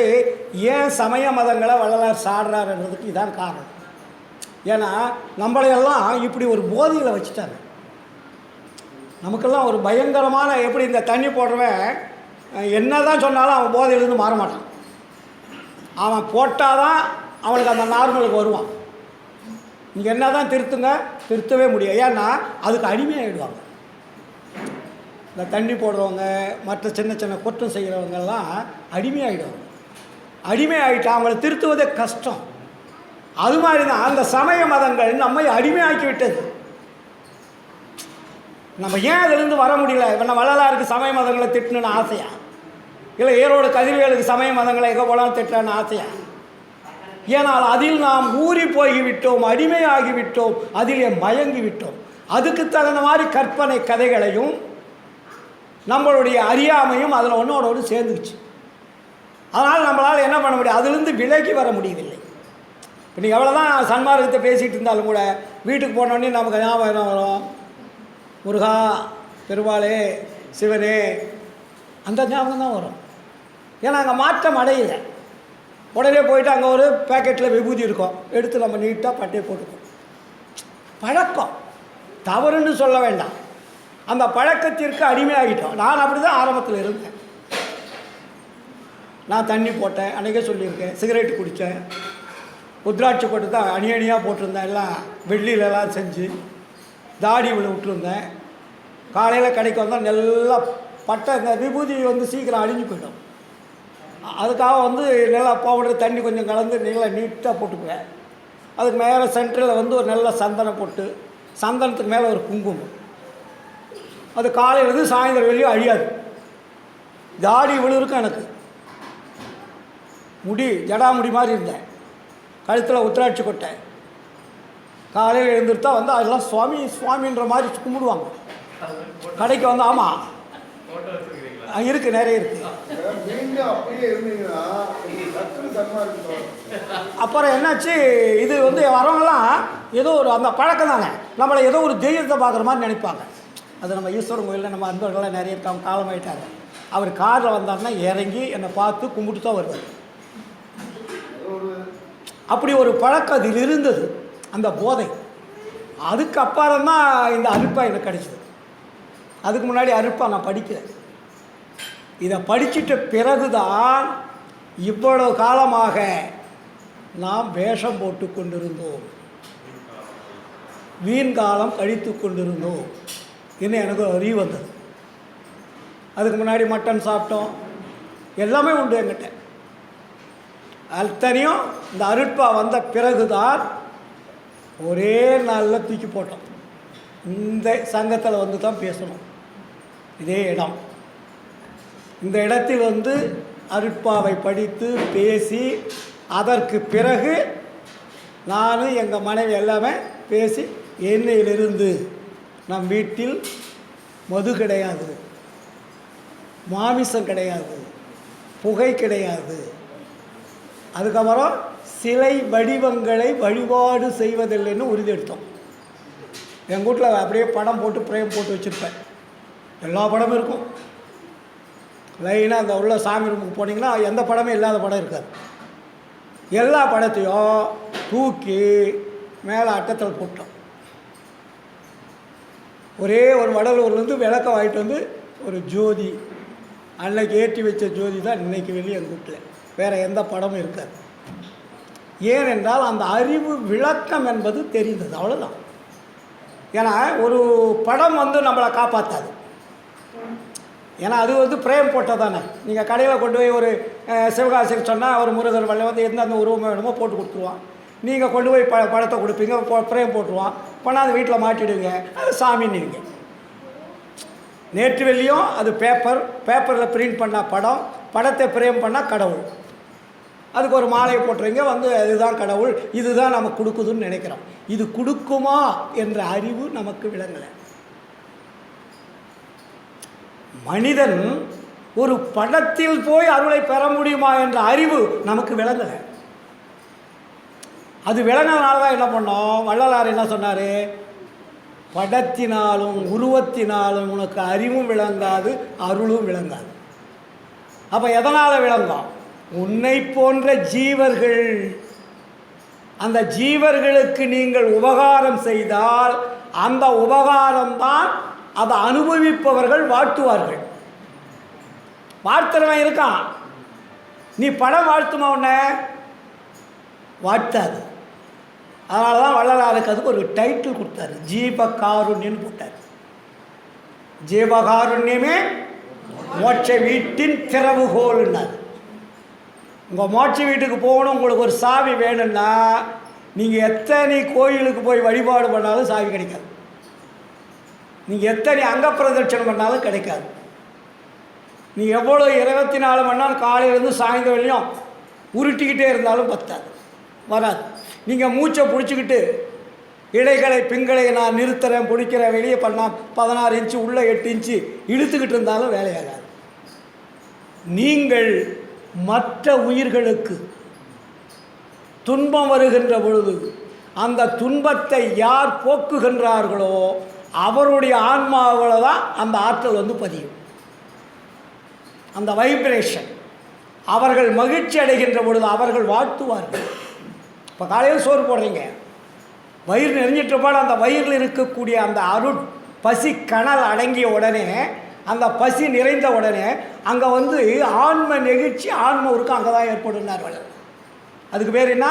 ஏன் சமய மதங்களை வள்ளலார் சாடுறாருன்றதுக்கு இதான் காரணம். ஏன்னா நம்மளையெல்லாம் இப்படி ஒரு போதையில் வச்சுட்டாங்க. நமக்கெல்லாம் ஒரு பயங்கரமான, எப்படி இந்த தண்ணி போடுறவன் என்ன தான் சொன்னாலும் அவன் போதையிலேருந்து மாற மாட்டான். அவன் போட்டால் தான் அவனுக்கு அந்த நார்மலுக்கு வருவான். நீங்கள் என்ன தான் திருத்தவே முடியும். ஏன்னா அதுக்கு அடிமையாகிடுவாங்க. இந்த தண்ணி போடுறவங்க, மற்ற சின்ன சின்ன குற்றம் செய்கிறவங்கெல்லாம் அடிமையாகிடுவாங்க. அடிமையாகிட்டா அவங்கள திருத்துவதே கஷ்டம். அது மாதிரி தான் அந்த சமய மதங்கள் நம்மை அடிமையாக்கி விட்டது. நம்ம ஏன் அதிலிருந்து வர முடியல? இப்போ நான் வள்ளலாருக்கு சமய மதங்களை திட்டணுன்னு ஆசையா, இல்லை ஈரோடு கதிர்வேலுக்கு சமய மதங்களை எங்கே போனாலும் திட்டணுன்னு ஆசையா? ஏனால் அதில் நாம் ஊறி போய்விட்டோம், அடிமையாகிவிட்டோம், அதிலே மயங்கிவிட்டோம். அதுக்கு தகுந்த மாதிரி கற்பனை கதைகளையும் நம்மளுடைய அறியாமையும் அதில் ஒன்றோடு சேர்ந்துச்சு. அதனால் நம்மளால் என்ன பண்ண முடியும்? அதிலிருந்து விலகி வர முடியவில்லை. இப்போ நீங்கள் எவ்வளோ தான் சன்மார்க்கத்தை பேசிகிட்டு இருந்தாலும் கூட வீட்டுக்கு போனோடனே நமக்கு ஞாபகம் என்ன வரும்? முருகா, பெருமாளே, சிவனே, அந்த ஞாபகம் தான் வரும். ஏன்னா அங்கே மாற்றம் அடையலை. உடனே போயிட்டு அங்கே ஒரு பேக்கெட்டில் விபூதி இருக்கும், எடுத்து நம்ம நீட்டாக பட்டையை போட்டுக்கோம். பழக்கம் தவறுன்னு சொல்ல வேண்டாம், அந்த பழக்கத்திற்கு அடிமையாகிட்டோம். நான் அப்படி தான் ஆரம்பத்தில் இருந்தேன். நான் தண்ணி போட்டேன், அன்றைக்கே சொல்லியிருக்கேன். சிகரெட்டு குடித்தேன், உத்ராட்சி போட்டு தான் அணியணியாக போட்டிருந்தேன், எல்லாம் வெள்ளியிலலாம் செஞ்சு தாடி விழு விட்டுருந்தேன். காலையில் கடைக்கு வந்தால் நல்லா பட்டை இந்த விபூதி வந்து சீக்கிரம் அழிஞ்சு போயிடும். அதுக்காக வந்து நல்லா பவுடர் தண்ணி கொஞ்சம் கலந்து நல்லா நீட்டாக போட்டுக்குவேன். அதுக்கு மேலே சென்டரில் வந்து ஒரு நல்ல சந்தனம் போட்டு, சந்தனத்துக்கு மேலே ஒரு குங்குமம். அது காலையிலேருந்து சாயந்தரம் வெளியும் அழியாது. தாடி இவ்வளோ இருக்கும் எனக்கு, முடி ஜடாமுடி மாதிரி இருந்தேன், கழுத்தில் உத்திராட்சி கொட்டை. காலையில் எழுந்திருத்தா வந்து அதெல்லாம் சுவாமி சுவாமின்ற மாதிரி கும்பிடுவாங்க. கடைக்கு வந்து ஆமாம் இருக்குது, நிறைய இருக்குது. அப்புறம் என்னாச்சு, இது வந்து வரவங்கலாம் ஏதோ ஒரு அந்த பழக்கம் தானே, நம்மளை ஏதோ ஒரு தெய்வத்தை பார்க்குற மாதிரி நினைப்பாங்க. அது நம்ம ஈஸ்வரன் கோயிலில் நம்ம அன்பர்கள்லாம் நிறைய இருக்காங்க, காலமாயிட்டாங்க. அவர் காரில் வந்தாருன்னா இறங்கி என்னை பார்த்து கும்பிட்டு தான் வருவார். அப்படி ஒரு பழக்கம் அதில் இருந்தது, அந்த போதை. அதுக்கப்புறம் தான் இந்த அருப்பா எனக்கு கிடைச்சிது. அதுக்கு முன்னாடி அருப்பா நான் படிக்கலை. இதை படிச்சுட்ட பிறகுதான் இவ்வளவு காலமாக நாம் வேஷம் போட்டு கொண்டிருந்தோம், வீண் காலம் கழித்து கொண்டிருந்தோம் இன்னும் எனக்கு அறிவு வந்தது. அதுக்கு முன்னாடி மட்டன் சாப்பிட்டோம், எல்லாமே உண்டு என்கிட்ட. அத்தனையும் இந்த அருட்பா வந்த பிறகுதான் ஒரே நாளில் தூக்கி போட்டோம். இந்த சங்கத்தில் வந்து தான் பேசணும். இதே இடம், இந்த இடத்தில் வந்து அருட்பாவை படித்து பேசி, அதற்கு பிறகு நானும் எங்கள் மனைவி எல்லாமே பேசி, எண்ணெயிலிருந்து நம் வீட்டில் மது கிடையாது, மாமிசம் கிடையாது, புகை கிடையாது, அதுக்கப்புறம் சிலை வடிவங்களை வழிபாடு செய்வதில்லைன்னு உறுதி எடுத்தோம். எங்கள் வீட்டில் அப்படியே படம் போட்டு பிரேம் போட்டு வச்சுருப்பேன். எல்லா படமும் இருக்கும். லைனாக அந்த உள்ள சாமி ரூமுக்கு போனீங்கன்னா எந்த படமே இல்லாத படம் இருக்காது. எல்லா படத்தையும் தூக்கி மேலே அட்டத்தில் போட்டோம். ஒரே ஒரு வடலூர்லேருந்து விளக்க வாங்கிட்டு வந்து ஒரு ஜோதி, அன்னைக்கு ஏற்றி வச்ச ஜோதி தான் இன்றைக்கி வெளியே எங்கள் வீட்டில். வேறு எந்த படமும் இருக்காது. ஏனென்றால் அந்த அறிவு விளக்கம் என்பது தெரிந்தது, அவ்வளோதான். ஏன்னா ஒரு படம் வந்து நம்மளை காப்பாற்றாது. ஏன்னா அது வந்து பிரேம் போட்டால் தானே. நீங்கள் கடையில் கொண்டு போய் ஒரு சிவகாசிக்கு சொன்னால் ஒரு முருகர் வள்ளி வந்து எந்த அந்த உருவம் வேணுமோ போட்டு கொடுத்துருவான். நீங்கள் கொண்டு போய் படத்தை கொடுப்பீங்க, பிரேம் போட்டுருவான், கொண்டாந்து வீட்டில் மாட்டிடுவீங்க, அது சாமின்னுவீங்க. நேற்று வெள்ளியும் அது பேப்பரில் பிரிண்ட் பண்ணால் படம், படத்தை பிரேம் பண்ணால் கடவுள். அதுக்கு ஒரு மாலையை போட்டுறீங்க, வந்து அதுதான் கடவுள், இதுதான் நமக்கு கொடுக்குதுன்னு நினைக்கிறோம். இது கொடுக்குமா என்ற அறிவு நமக்கு விளங்கலை. மனிதன் ஒரு படத்தில் போய் அருளை பெற முடியுமா என்ற அறிவு நமக்கு விளங்கலை. அது விளங்கினால தான் என்ன பண்ணோம், வள்ளலார் என்ன சொன்னார், படத்தினாலும் உருவத்தினாலும் உனக்கு அறிவும் விளங்காது, அருளும் விளங்காது. அப்போ எதனால் விளங்கும், உன்னை போன்ற ஜீவர்கள், அந்த ஜீவர்களுக்கு நீங்கள் உபகாரம் செய்தால் அந்த உபகாரம்தான் அதை அனுபவிப்பவர்கள் வாழ்த்துவார்கள். வாழ்த்துறவன் இருக்கான், நீ படம் வாழ்த்துமா உன்னை வாழ்த்தாது. அதனால தான் வள்ளலாருக்கு அதுக்கு ஒரு டைட்டில் கொடுத்தாரு, ஜீவகாருண்யன்னு போட்டார். ஜீவகாருண்யமே மோட்ச வீட்டின் திறவுகோல்னார். உங்கள் மோட்ச வீட்டுக்கு போகணும், உங்களுக்கு ஒரு சாவி வேணும்னா நீங்கள் எத்தனை கோயிலுக்கு போய் வழிபாடு பண்ணாலும் சாவி கிடைக்காது. நீங்கள் எத்தனை அங்க பிரதட்சணம் பண்ணாலும் கிடைக்காது. நீங்கள் எவ்வளோ 24 மணி நேரம் காலையிலேருந்து சாயந்தரம் வரையும் உருட்டிக்கிட்டே இருந்தாலும் பத்தாது, வராது. நீங்கள் மூச்சை பிடிச்சிக்கிட்டு இடைகளை பிங்களை நான் நிறுத்துறேன் பிடிக்கிறேன் வெளியே பண்ணால் 16 இன்ச்சு உள்ளே 8 இன்ச்சு இழுத்துக்கிட்டு இருந்தாலும் வேலையாகாது. நீங்கள் மற்ற உயிர்களுக்கு துன்பம் வருகின்ற பொழுது அந்த துன்பத்தை யார் போக்குகின்றார்களோ அவருடைய ஆன்மாவில் தான் அந்த ஆற்றல் வந்து பதியும், அந்த வைப்ரேஷன். அவர்கள் மகிழ்ச்சி அடைகின்ற பொழுது அவர்கள் வாழ்த்துவார்கள். இப்போ காலையில் சோறு போடுறீங்க, வயிறு நெறிஞ்சிட்டப்பாடு அந்த வயிறில் இருக்கக்கூடிய அந்த அருட் பசி கனல் அடங்கிய உடனே, அந்த பசி நிறைந்த உடனே அங்கே வந்து ஆன்ம நெகிழ்ச்சி, ஆன்ம உருக்கம் அங்கே தான் ஏற்படுனார்கள். அதுக்கு பேர் என்ன,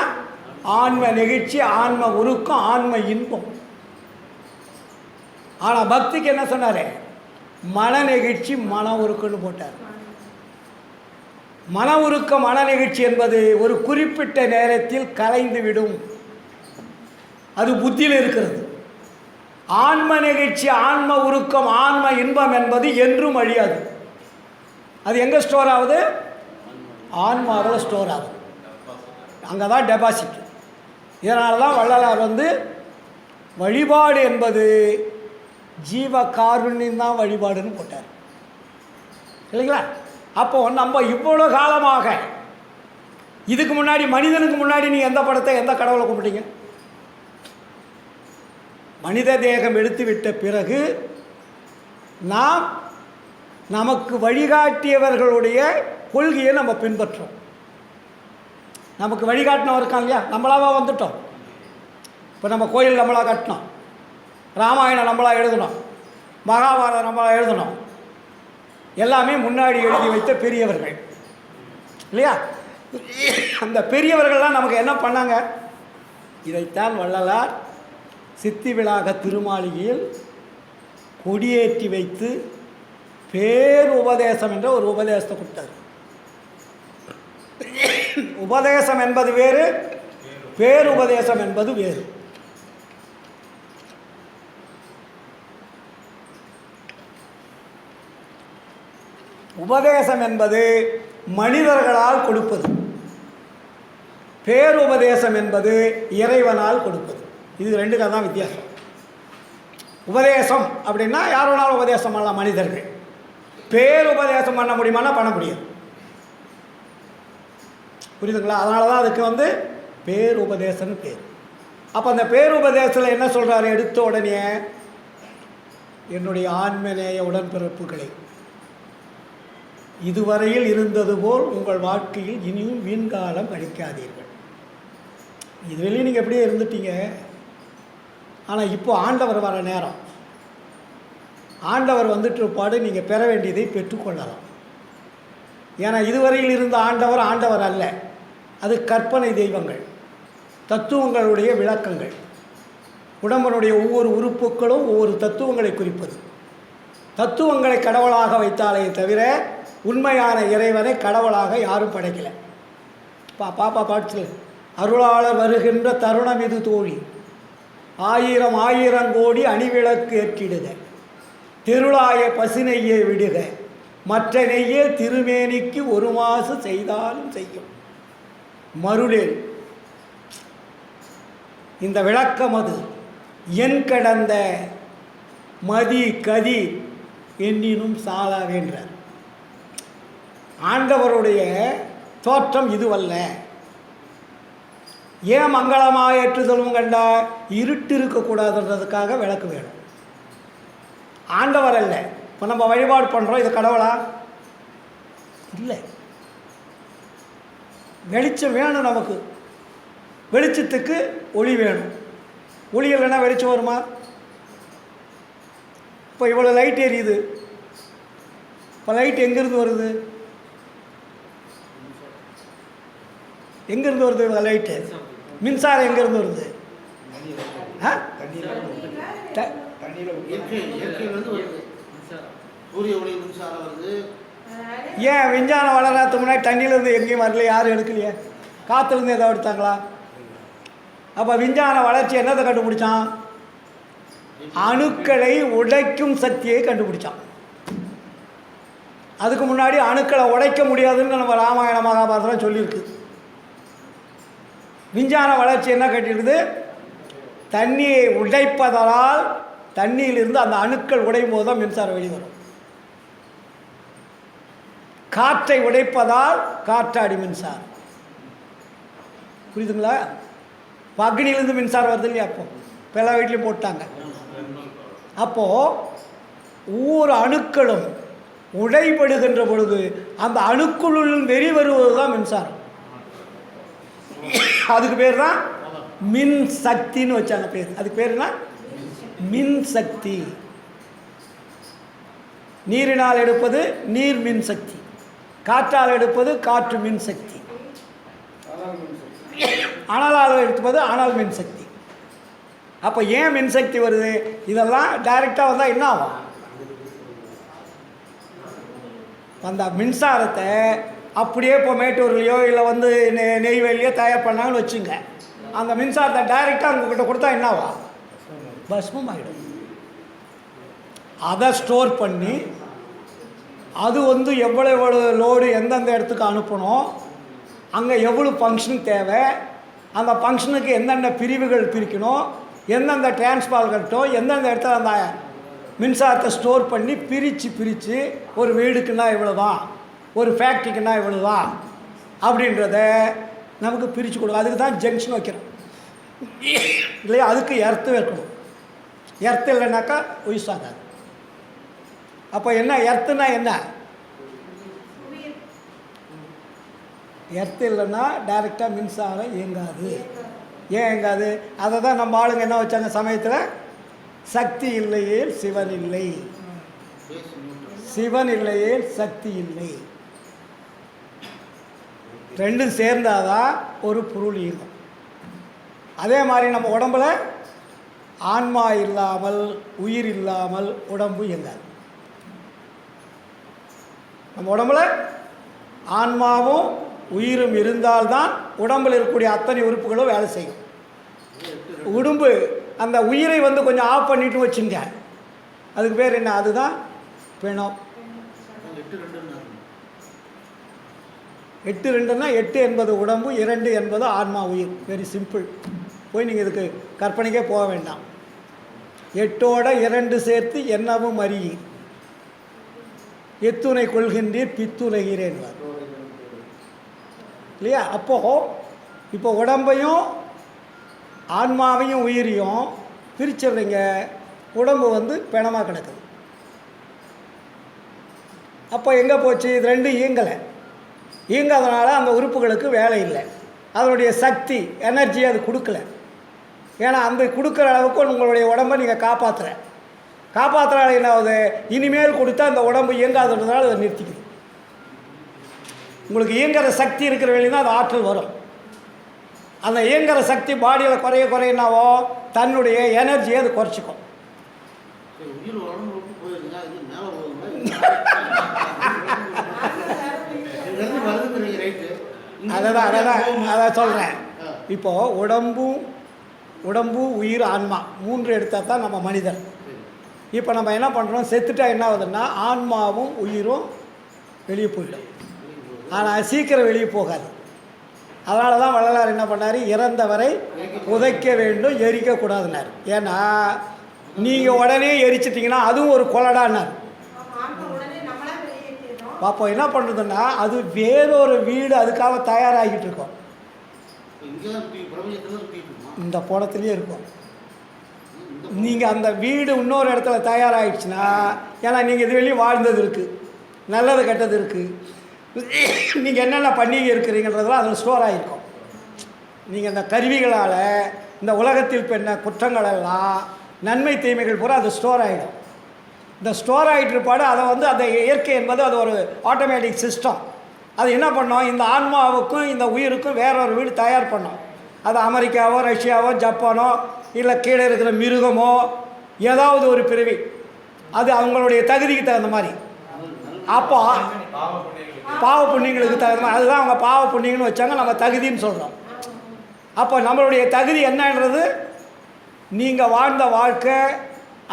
ஆன்ம நெகிழ்ச்சி, ஆன்ம உருக்கம், ஆன்ம இன்பம். ஆனால் பக்திக்கு என்ன சொன்னார், மன நெகிழ்ச்சி மன உருக்கம்னு போட்டார். மன உருக்கம் மன நெகிழ்ச்சி என்பது ஒரு குறிப்பிட்ட நேரத்தில் கலைந்து விடும், அது புத்தியில் இருக்கிறது. ஆன்ம நெகிழ்ச்சி, ஆன்ம உருக்கம், ஆன்ம இன்பம் என்பது என்றும் அழியாது. அது எங்கே ஸ்டோர் ஆகுது? ஆன்மாவில் ஸ்டோர் ஆகுது. அங்கே தான் டெபாசிட். இதனால தான் வள்ளலார் வழிபாடு என்பது ஜீவ காருண்யம் தான் வழிபாடுன்னு போட்டார், இல்லைங்களா? அப்போ நம்ம இவ்வளோ காலமாக, இதுக்கு முன்னாடி மனிதனுக்கு முன்னாடி நீங்கள் எந்த படத்தை எந்த கடவுளை கும்பிட்டீங்க? மனித தேகம் எடுத்து விட்ட பிறகு நாம் நமக்கு வழிகாட்டியவர்களுடைய கொள்கையை நம்ம பின்பற்றோம். நமக்கு வழிகாட்டினவர் இருக்கான் இல்லையா, நம்மளாக வந்துட்டோம். இப்போ நம்ம கோயில் நம்மளாக கட்டினோம், ராமாயணம் நம்மளாக எழுதணும், மகாபாரதம் நம்மளாக எழுதணும், எல்லாமே முன்னாடி எழுதி வைத்த பெரியவர்கள் இல்லையா? அந்த பெரியவர்கள்லாம் நமக்கு என்ன பண்ணாங்க? இதைத்தான் வள்ளலார் சித்தி விளாக திருமாளிகையில் கொடியேற்றி வைத்து பேர் உபதேசம் என்ற ஒரு உபதேசத்தை கொடுத்தார். உபதேசம் என்பது வேறு, பேருபதேசம் என்பது வேறு. உபதேசம் என்பது மனிதர்களால் கொடுப்பது, பேருபதேசம் என்பது இறைவனால் கொடுப்பது. இது ரெண்டுக்காக தான் வித்தியாசம். உபதேசம் அப்படின்னா யார் வேணாலும் உபதேசம் பண்ணலாம் மனிதர்கள். பேருபதேசம் பண்ண முடியுமானா பண்ண முடியாது. புரியுதுங்களா? அதனால தான் அதுக்கு பேருபதேசம்னு பேர். அப்போ அந்த பேருபதேசத்தில் என்ன சொல்கிறாரு? எடுத்த உடனே என்னுடைய ஆன்மநேய உடன்பிறப்புகளை இதுவரையில் இருந்தது போல் உங்கள் வாழ்க்கையில் இனியும் வீண்காலம் கழிக்காதீர்கள். இதுவரையும் நீங்கள் எப்படியே இருந்துட்டீங்க, ஆனால் இப்போ ஆண்டவர் வர நேரம். ஆண்டவர் வந்துட்டு இருப்பாடு, நீங்கள் பெற வேண்டியதை பெற்றுக்கொள்ளலாம். ஏன்னா இதுவரையில் இருந்த ஆண்டவர் ஆண்டவர் அல்ல, அது கற்பனை தெய்வங்கள், தத்துவங்களுடைய விளக்கங்கள். உடம்பனுடைய ஒவ்வொரு உறுப்புகளும் ஒவ்வொரு தத்துவங்களை குறிப்பது. தத்துவங்களை கடவுளாக வைத்தாலே தவிர உண்மையான இறைவனை கடவுளாக யாரும் படைக்கலை. பாப்பா பாட்டு, அருளாளர் வருகின்ற தருணம் இது தோழி, ஆயிரம் ஆயிரம் கோடி அணிவிளக்கு ஏற்றிடுக, திருளாய பசுநெய்யை விடுக, மற்ற நெய்யே திருமேனிக்கு ஒரு மாசு செய்தாலும் செய்யும் மருளேல். இந்த விளக்கம் அது என் கடந்த மதி கதி எண்ணினும் சாலாவேன்றார். ஆண்டவருடைய தோற்றம் இதுவல்ல. ஏன் மங்களமாக ஏற்றுதலும் கண்டா? இருட்டு இருக்கக்கூடாதுன்றதுக்காக விளக்கு வேணும். ஆண்டவர் அல்ல. இப்போ நம்ம வழிபாடு பண்ணுறோம், இது கடவுளா? இல்லை. வெளிச்சம் வேணும் நமக்கு. வெளிச்சத்துக்கு ஒளி வேணும். ஒளி இல்லைன்னா வெளிச்சம் வருமா? இப்போ இவ்வளோ லைட் எரியுது, இப்போ லைட் எங்கேருந்து வருது? எங்கேருந்து வருது லைட்டு? மின்சாரம் எங்கேருந்து வருது? ஏன் விஞ்ஞானம் வளராதுக்கு முன்னாடி தண்ணியிலேருந்து எங்கேயும் வரல, யாரும் எடுக்கலையே? காற்றுலேருந்து எதாவது எடுத்தாங்களா? அப்போ விஞ்ஞான வளர்ச்சி என்னத்தை கண்டுபிடிச்சான்? அணுக்களை உடைக்கும் சக்தியை கண்டுபிடிச்சான். அதுக்கு முன்னாடி அணுக்களை உடைக்க முடியாதுன்னு நம்ம ராமாயண மகாபாரதம் சொல்லியிருக்கு. விஞ்ஞான வளர்ச்சி என்ன கட்டிருக்குது? தண்ணியை உடைப்பதால் தண்ணியிலிருந்து அந்த அணுக்கள் உடையும் போது தான் மின்சாரம் வெளிவரும். காற்றை உடைப்பதால் காற்றாடி மின்சாரம். புரியுதுங்களா? அக்னியிலேருந்து மின்சாரம் வருது இல்லையா? இப்போ எல்லா வீட்லேயும் போட்டாங்க. அப்போது ஒவ்வொரு அணுக்களும் உடைபடுகின்ற பொழுது அந்த அணுக்குள்ளுள் வெறி வருவது தான் மின்சாரம். அதுக்கு பேர் தான் மின் சக்தின்னு வச்சாங்க பேர். அதுக்கு பேர் என்ன? மின் சக்தி. நீரினால் எடுப்பது நீர் மின் சக்தி, காற்றால் எடுப்பது காற்று மின் சக்தி, அனலால் எடுப்பது அனல் மின் சக்தி. அப்போ ஏன் மின்சக்தி வருது? இதெல்லாம் டைரெக்டாக வந்தால் என்ன ஆகும்? அந்த மின்சாரத்தை அப்படியே இப்போ மேட்டூர்லையோ இல்லை வந்து நெய்வேலியோ தயார் பண்ணாங்கன்னு வச்சுங்க, அந்த மின்சாரத்தை டைரெக்டாக உங்ககிட்ட கொடுத்தா என்னவா? பஸ்மம் ஆகிடும். அதை ஸ்டோர் பண்ணி அது வந்து எவ்வளோ லோடு எந்தெந்த இடத்துக்கு அனுப்பணும், அங்கே எவ்வளோ ஃபங்க்ஷன் தேவை, அந்த ஃபங்க்ஷனுக்கு எந்தெந்த பிரிவுகள் பிரிக்கணும், எந்தெந்த டிரான்ஸ்பார்மர்ட்டோ எந்தெந்த இடத்துல அந்த மின்சாரத்தை ஸ்டோர் பண்ணி பிரித்து ஒரு வீடுக்குன்னா இவ்வளோ தான், ஒரு ஃபேக்ட்ரிக்குன்னா இவ்வளோ தான் அப்படின்றத நமக்கு பிரித்து கொடுக்கும். அதுக்கு தான் ஜங்ஷன் வைக்கிறோம் இல்லையா? அதுக்கு எர்த்து வைக்கணும். எர்த்து இல்லைனாக்கா யூஸ் ஆகாது. அப்போ என்ன எர்த்துனா என்ன? எர்த்து இல்லைன்னா டைரெக்டாக மின்சாரம் இயங்காது. ஏன் இயங்காது? அதை தான் நம்ம ஆளுங்க என்ன வச்சாங்க சமயத்தில், சக்தி இல்லையே சிவன் இல்லை, சிவன் இல்லையே சக்தி இல்லை. ரெண்டும் சேர்ந்தாதான் ஒரு பொருள் இயங்கும். அதே மாதிரி நம்ம உடம்புல ஆன்மா இல்லாமல் உயிர் இல்லாமல் உடம்பு இயங்காது. நம்ம உடம்புல ஆன்மாவும் உயிரும் இருந்தால்தான் உடம்பில் இருக்கக்கூடிய அத்தனை உறுப்புகளும் வேலை செய்யும். உடம்பு அந்த உயிரை வந்து கொஞ்சம் ஆஃப் பண்ணிட்டு வச்சுங்க, அதுக்கு பேர் என்ன? அதுதான் பிணம். 8-2ன்னா 8 என்பது உடம்பு, 2 என்பது ஆன்மா உயிர். Very simple. போய் நீங்கள் இதுக்கு கற்பனைக்கே போக வேண்டாம். 8ஓட 2 சேர்த்து என்னவும் அறியீர், எத்துணை கொள்கின்றீர் பித்துணைகிறேன் இல்லையா? இப்போ உடம்பையும் ஆன்மாவையும் உயிரையும் பிரிச்சிடுறீங்க, உடம்பு வந்து பிணமாக கிடக்குது. அப்போ எங்கே போச்சு? இது ரெண்டும் இயங்கலை. இயங்காதனால அந்த உறுப்புகளுக்கு வேலை இல்லை, அதனுடைய சக்தி எனர்ஜி அது கொடுக்கல. ஏன்னா அந்த கொடுக்குற அளவுக்கு உங்களுடைய உடம்பை நீங்கள் காப்பாற்றுறால என்ன ஆகுது? இனிமேல் கொடுத்தா அந்த உடம்பு இயங்காததுனால அதை நிறுத்திக்குது. உங்களுக்கு இயங்குற சக்தி இருக்கிற வேலையும் அது ஆற்றல் வரும். அந்த இயங்குற சக்தி பாடியில் குறையினாவோ தன்னுடைய எனர்ஜியை அது குறைச்சிக்கும். அதான் சொல்கிறேன். இப்போது உடம்பு உயிர் ஆன்மா 3 எடுத்தால் தான் நம்ம மனிதர். இப்போ நம்ம என்ன பண்ணுறோம்? செத்துட்டா என்ன ஆகுதுன்னா ஆன்மாவும் உயிரும் வெளியே போயிடும். ஆனால் சீக்கிரம் வெளியே போகாது. அதனால தான் வள்ளலார் என்ன பண்ணார்? இறந்தவரை புதைக்க வேண்டும், எரிக்கக்கூடாதுன்னார். ஏன்னா நீங்கள் உடனே எரிச்சிட்டிங்கன்னா அதுவும் ஒரு கொலடான்னார். அப்போ என்ன பண்ணுறதுன்னா அது வேறொரு வீடு அதுக்காக தயாராகிட்டு இருக்கோம். இந்த படத்துலேயே இருக்கும். நீங்கள் அந்த வீடு இன்னொரு இடத்துல தயாராகிடுச்சுன்னா, ஏன்னா நீங்கள் இது வெளியே வாழ்ந்தது இருக்குது, நல்லது கெட்டது இருக்குது, நீங்கள் என்னென்ன பண்ணிங்க இருக்கிறீங்கன்றதெல்லாம் அதில் ஸ்டோர் ஆகிருக்கும். நீங்கள் இந்த கருவிகளால் இந்த உலகத்தில் பண்ண குற்றங்களெல்லாம் நன்மை தீமைகள் பூரா அது ஸ்டோர் ஆகிடும். இந்த ஸ்டோர் ஆகிட்டு இருப்பாடு அதை வந்து அந்த இயற்கை என்பது அது ஒரு ஆட்டோமேட்டிக் சிஸ்டம். அது என்ன பண்ணோம்? இந்த ஆன்மாவுக்கும் இந்த உயிருக்கும் வேற ஒரு வீடு தயார் பண்ணோம். அது அமெரிக்காவோ ரஷ்யாவோ ஜப்பானோ இல்லை கீழே இருக்கிற மிருகமோ ஏதாவது ஒரு பிறவி, அது அவங்களுடைய தகுதிக்கு தகுந்த மாதிரி. அப்போ பாவ புண்ணியங்களுக்கு தகுந்த மாதிரி அதுதான் அவங்க பாவ புண்ணியங்கன்னு வச்சாங்க, நம்ம தகுதின்னு சொல்கிறோம். அப்போ நம்மளுடைய தகுதி என்னன்றது நீங்கள் வாழ்ந்த வாழ்க்கை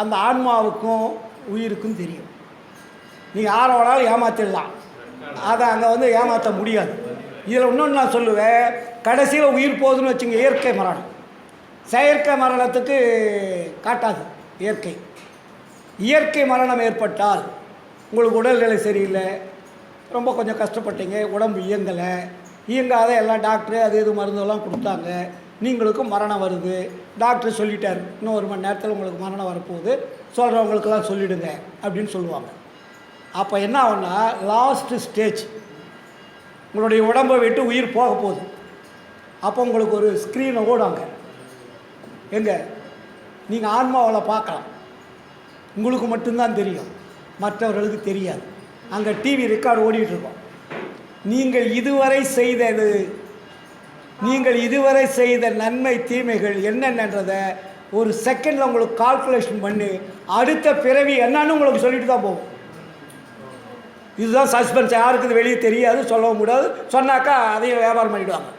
அந்த ஆன்மாவுக்கும் உயிருக்கும் தெரியும். நீங்கள் யாரை வேணாலும் ஏமாற்றிடலாம், அதை அங்கே வந்து ஏமாற்ற முடியாது. இதில் இன்னொன்று நான் சொல்லுவேன், கடைசியில் உயிர் போகுதுன்னு வச்சுங்க, இயற்கை மரணம். செயற்கை மரணத்துக்கு காட்டாது இயற்கை. இயற்கை மரணம் ஏற்பட்டால் உங்களுக்கு உடல்நிலை சரியில்லை, ரொம்ப கொஞ்சம் கஷ்டப்பட்டீங்க, உடம்பு இயங்காத எல்லாம் டாக்டரு அது இது மருந்தெல்லாம் கொடுத்தாங்க, நீங்களுக்கும் மரணம் வருது, டாக்டர் சொல்லிட்டார் இன்னும் 1 மணி நேரத்தில் உங்களுக்கு மரணம் வரப்போகுது, சொல்கிறவங்களுக்கெல்லாம் சொல்லிவிடுங்க அப்படின்னு சொல்லுவாங்க. அப்போ என்ன ஆகுன்னா லாஸ்ட்டு ஸ்டேஜ், உங்களுடைய உடம்பை விட்டு உயிர் போக போகுது. அப்போ உங்களுக்கு ஒரு ஸ்க்ரீனை ஓடாங்க, எங்கே நீங்கள் ஆன்மாவில் பார்க்கலாம், உங்களுக்கு மட்டும்தான் தெரியும், மற்றவர்களுக்கு தெரியாது. அங்கே டிவி ரெக்கார்டு ஓடிட்டுருக்கோம். நீங்கள் இதுவரை செய்த நன்மை தீமைகள் என்னென்னன்றதை ஒரு செகண்டில் உங்களுக்கு கால்குலேஷன் பண்ணி அடுத்த பிறவி என்னன்னு உங்களுக்கு சொல்லிட்டு தான் போகும். இதுதான் சஸ்பென்ஸ். யாருக்கு இது வெளியே தெரியாது, சொல்லவும் முடியாது. சொன்னாக்கா அதையும் வியாபாரம் பண்ணிவிடுவாங்க.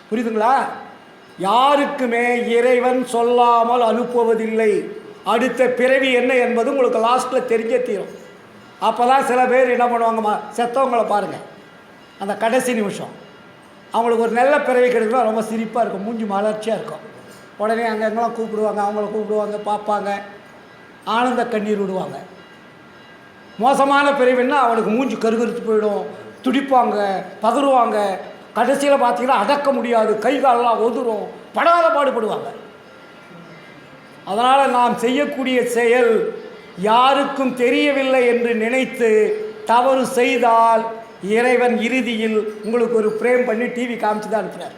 புரியுதுங்களா? யாருக்குமே இறைவன் சொல்லாமல் அனுப்புவதில்லை. அடுத்த பிறவி என்ன என்பது உங்களுக்கு லாஸ்ட்டில் தெரிஞ்சே தீரும். அப்போ தான் சில பேர் என்ன பண்ணுவாங்கம்மா, செத்தவங்களை பாருங்கள், அந்த கடைசி நிமிஷம் அவங்களுக்கு ஒரு நல்ல பிறவி கிடைக்குன்னா ரொம்ப சிரிப்பாக இருக்கும், மூஞ்சி மலர்ச்சியாக இருக்கும். உடனே அங்கெங்கெல்லாம் கூப்பிடுவாங்க, அவங்கள கூப்பிடுவாங்க, பார்ப்பாங்க, ஆனந்த கண்ணீர் விடுவாங்க. மோசமான பிறவின்னா அவனுக்கு மூஞ்சி கருகருத்து போயிடும், துடிப்பாங்க, பதறுவாங்க. கடைசியில் பார்த்தீங்கன்னா அடக்க முடியாது, கை காலெல்லாம் ஒதுரும், படாத பாடுபடுவாங்க. அதனால் நாம் செய்யக்கூடிய செயல் யாருக்கும் தெரியவில்லை என்று நினைத்து தவறு செய்தால் இறைவன் இறுதியில் உங்களுக்கு ஒரு ஃப்ரேம் பண்ணி டிவி காமிச்சு தான் அனுப்புகிறார்.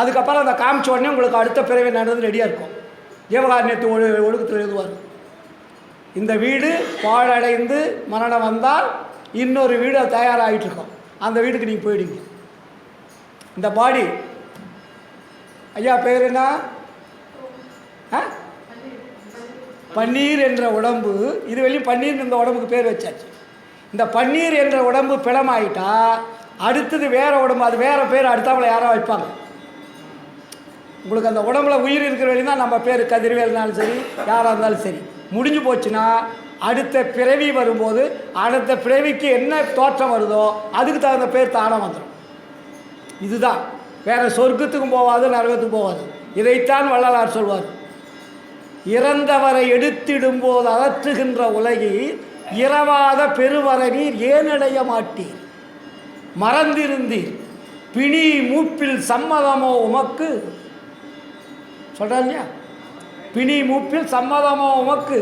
அதுக்கப்புறம் அந்த காமிச்ச உடனே உங்களுக்கு அடுத்த பிறவி நடந்து ரெடியாக இருக்கும். ஜீவகாருண்யத்து ஒழுக்கத்தில் எழுதுவார், இந்த வீடு பாழடைந்து மரணம் வந்தால் இன்னொரு வீடு தயாராகிட்டு இருக்கும், அந்த வீட்டுக்கு நீங்கள் போயிடுங்க. இந்த பாடி, ஐயா பேர் என்ன? பன்னீர் என்ற உடம்பு, இது வெளியும் பன்னீர் இந்த உடம்புக்கு பேர் வச்சாச்சு. இந்த பன்னீர் என்ற உடம்பு பிளமாயிட்டா அடுத்தது வேறு உடம்பு, அது வேறு பேர் அடுத்தாப்புல யாரோ வைப்பாங்க. உங்களுக்கு அந்த உடம்புல உயிர் இருக்கிற வழி தான் நம்ம பேர் கதிர்வேல்னாலும் சரி, யாராக இருந்தாலும் சரி. முடிஞ்சு போச்சுன்னா அடுத்த பிறவி வரும்போது அடுத்த பிறவிக்கு என்ன தோற்றம் வருதோ அதுக்கு தகுந்த பேர் தானம் வந்துடும். இதுதான், வேறு சொர்க்கத்துக்கும் போகாது, நரகத்துக்கும் போகாது. இதைத்தான் வள்ளலார் சொல்வார், இறந்தவரை எடுத்திடும்போது அகற்றுகின்ற உலகில் இரவாத பெருவரநீர் ஏனடைய மாட்டீர், மறந்திருந்தீர் பிணி மூப்பில் சம்மதமோ உமக்கு. சொல்கிறார் இல்லையா, பிணி மூப்பில் சம்மதமோ உமக்கு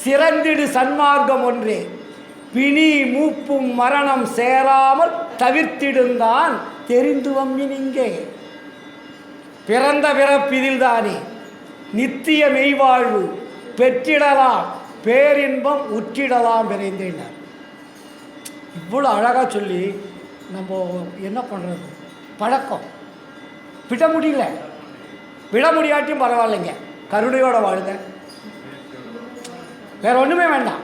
சிறந்திடு சன்மார்க்கம் ஒன்றே, பிணி மூப்பும் மரணம் சேராமல் தவிர்த்திடுந்தான் தெரிந்து வம்பினிங்கே. பிறந்த பிறப்பிதில்தானே நித்திய மெய்வாழ்வு பெற்றிடலாம், பேரின்பம் உற்றிடலாம் விரைந்தேனார். இவ்வளோ அழகாக சொல்லி நம்ம என்ன பண்ணுறது, பழக்கம் விட முடியல. விட முடியாட்டியும் பரவாயில்லைங்க, கருணையோடு வாழுங்க, வேறு ஒன்றுமே வேண்டாம்.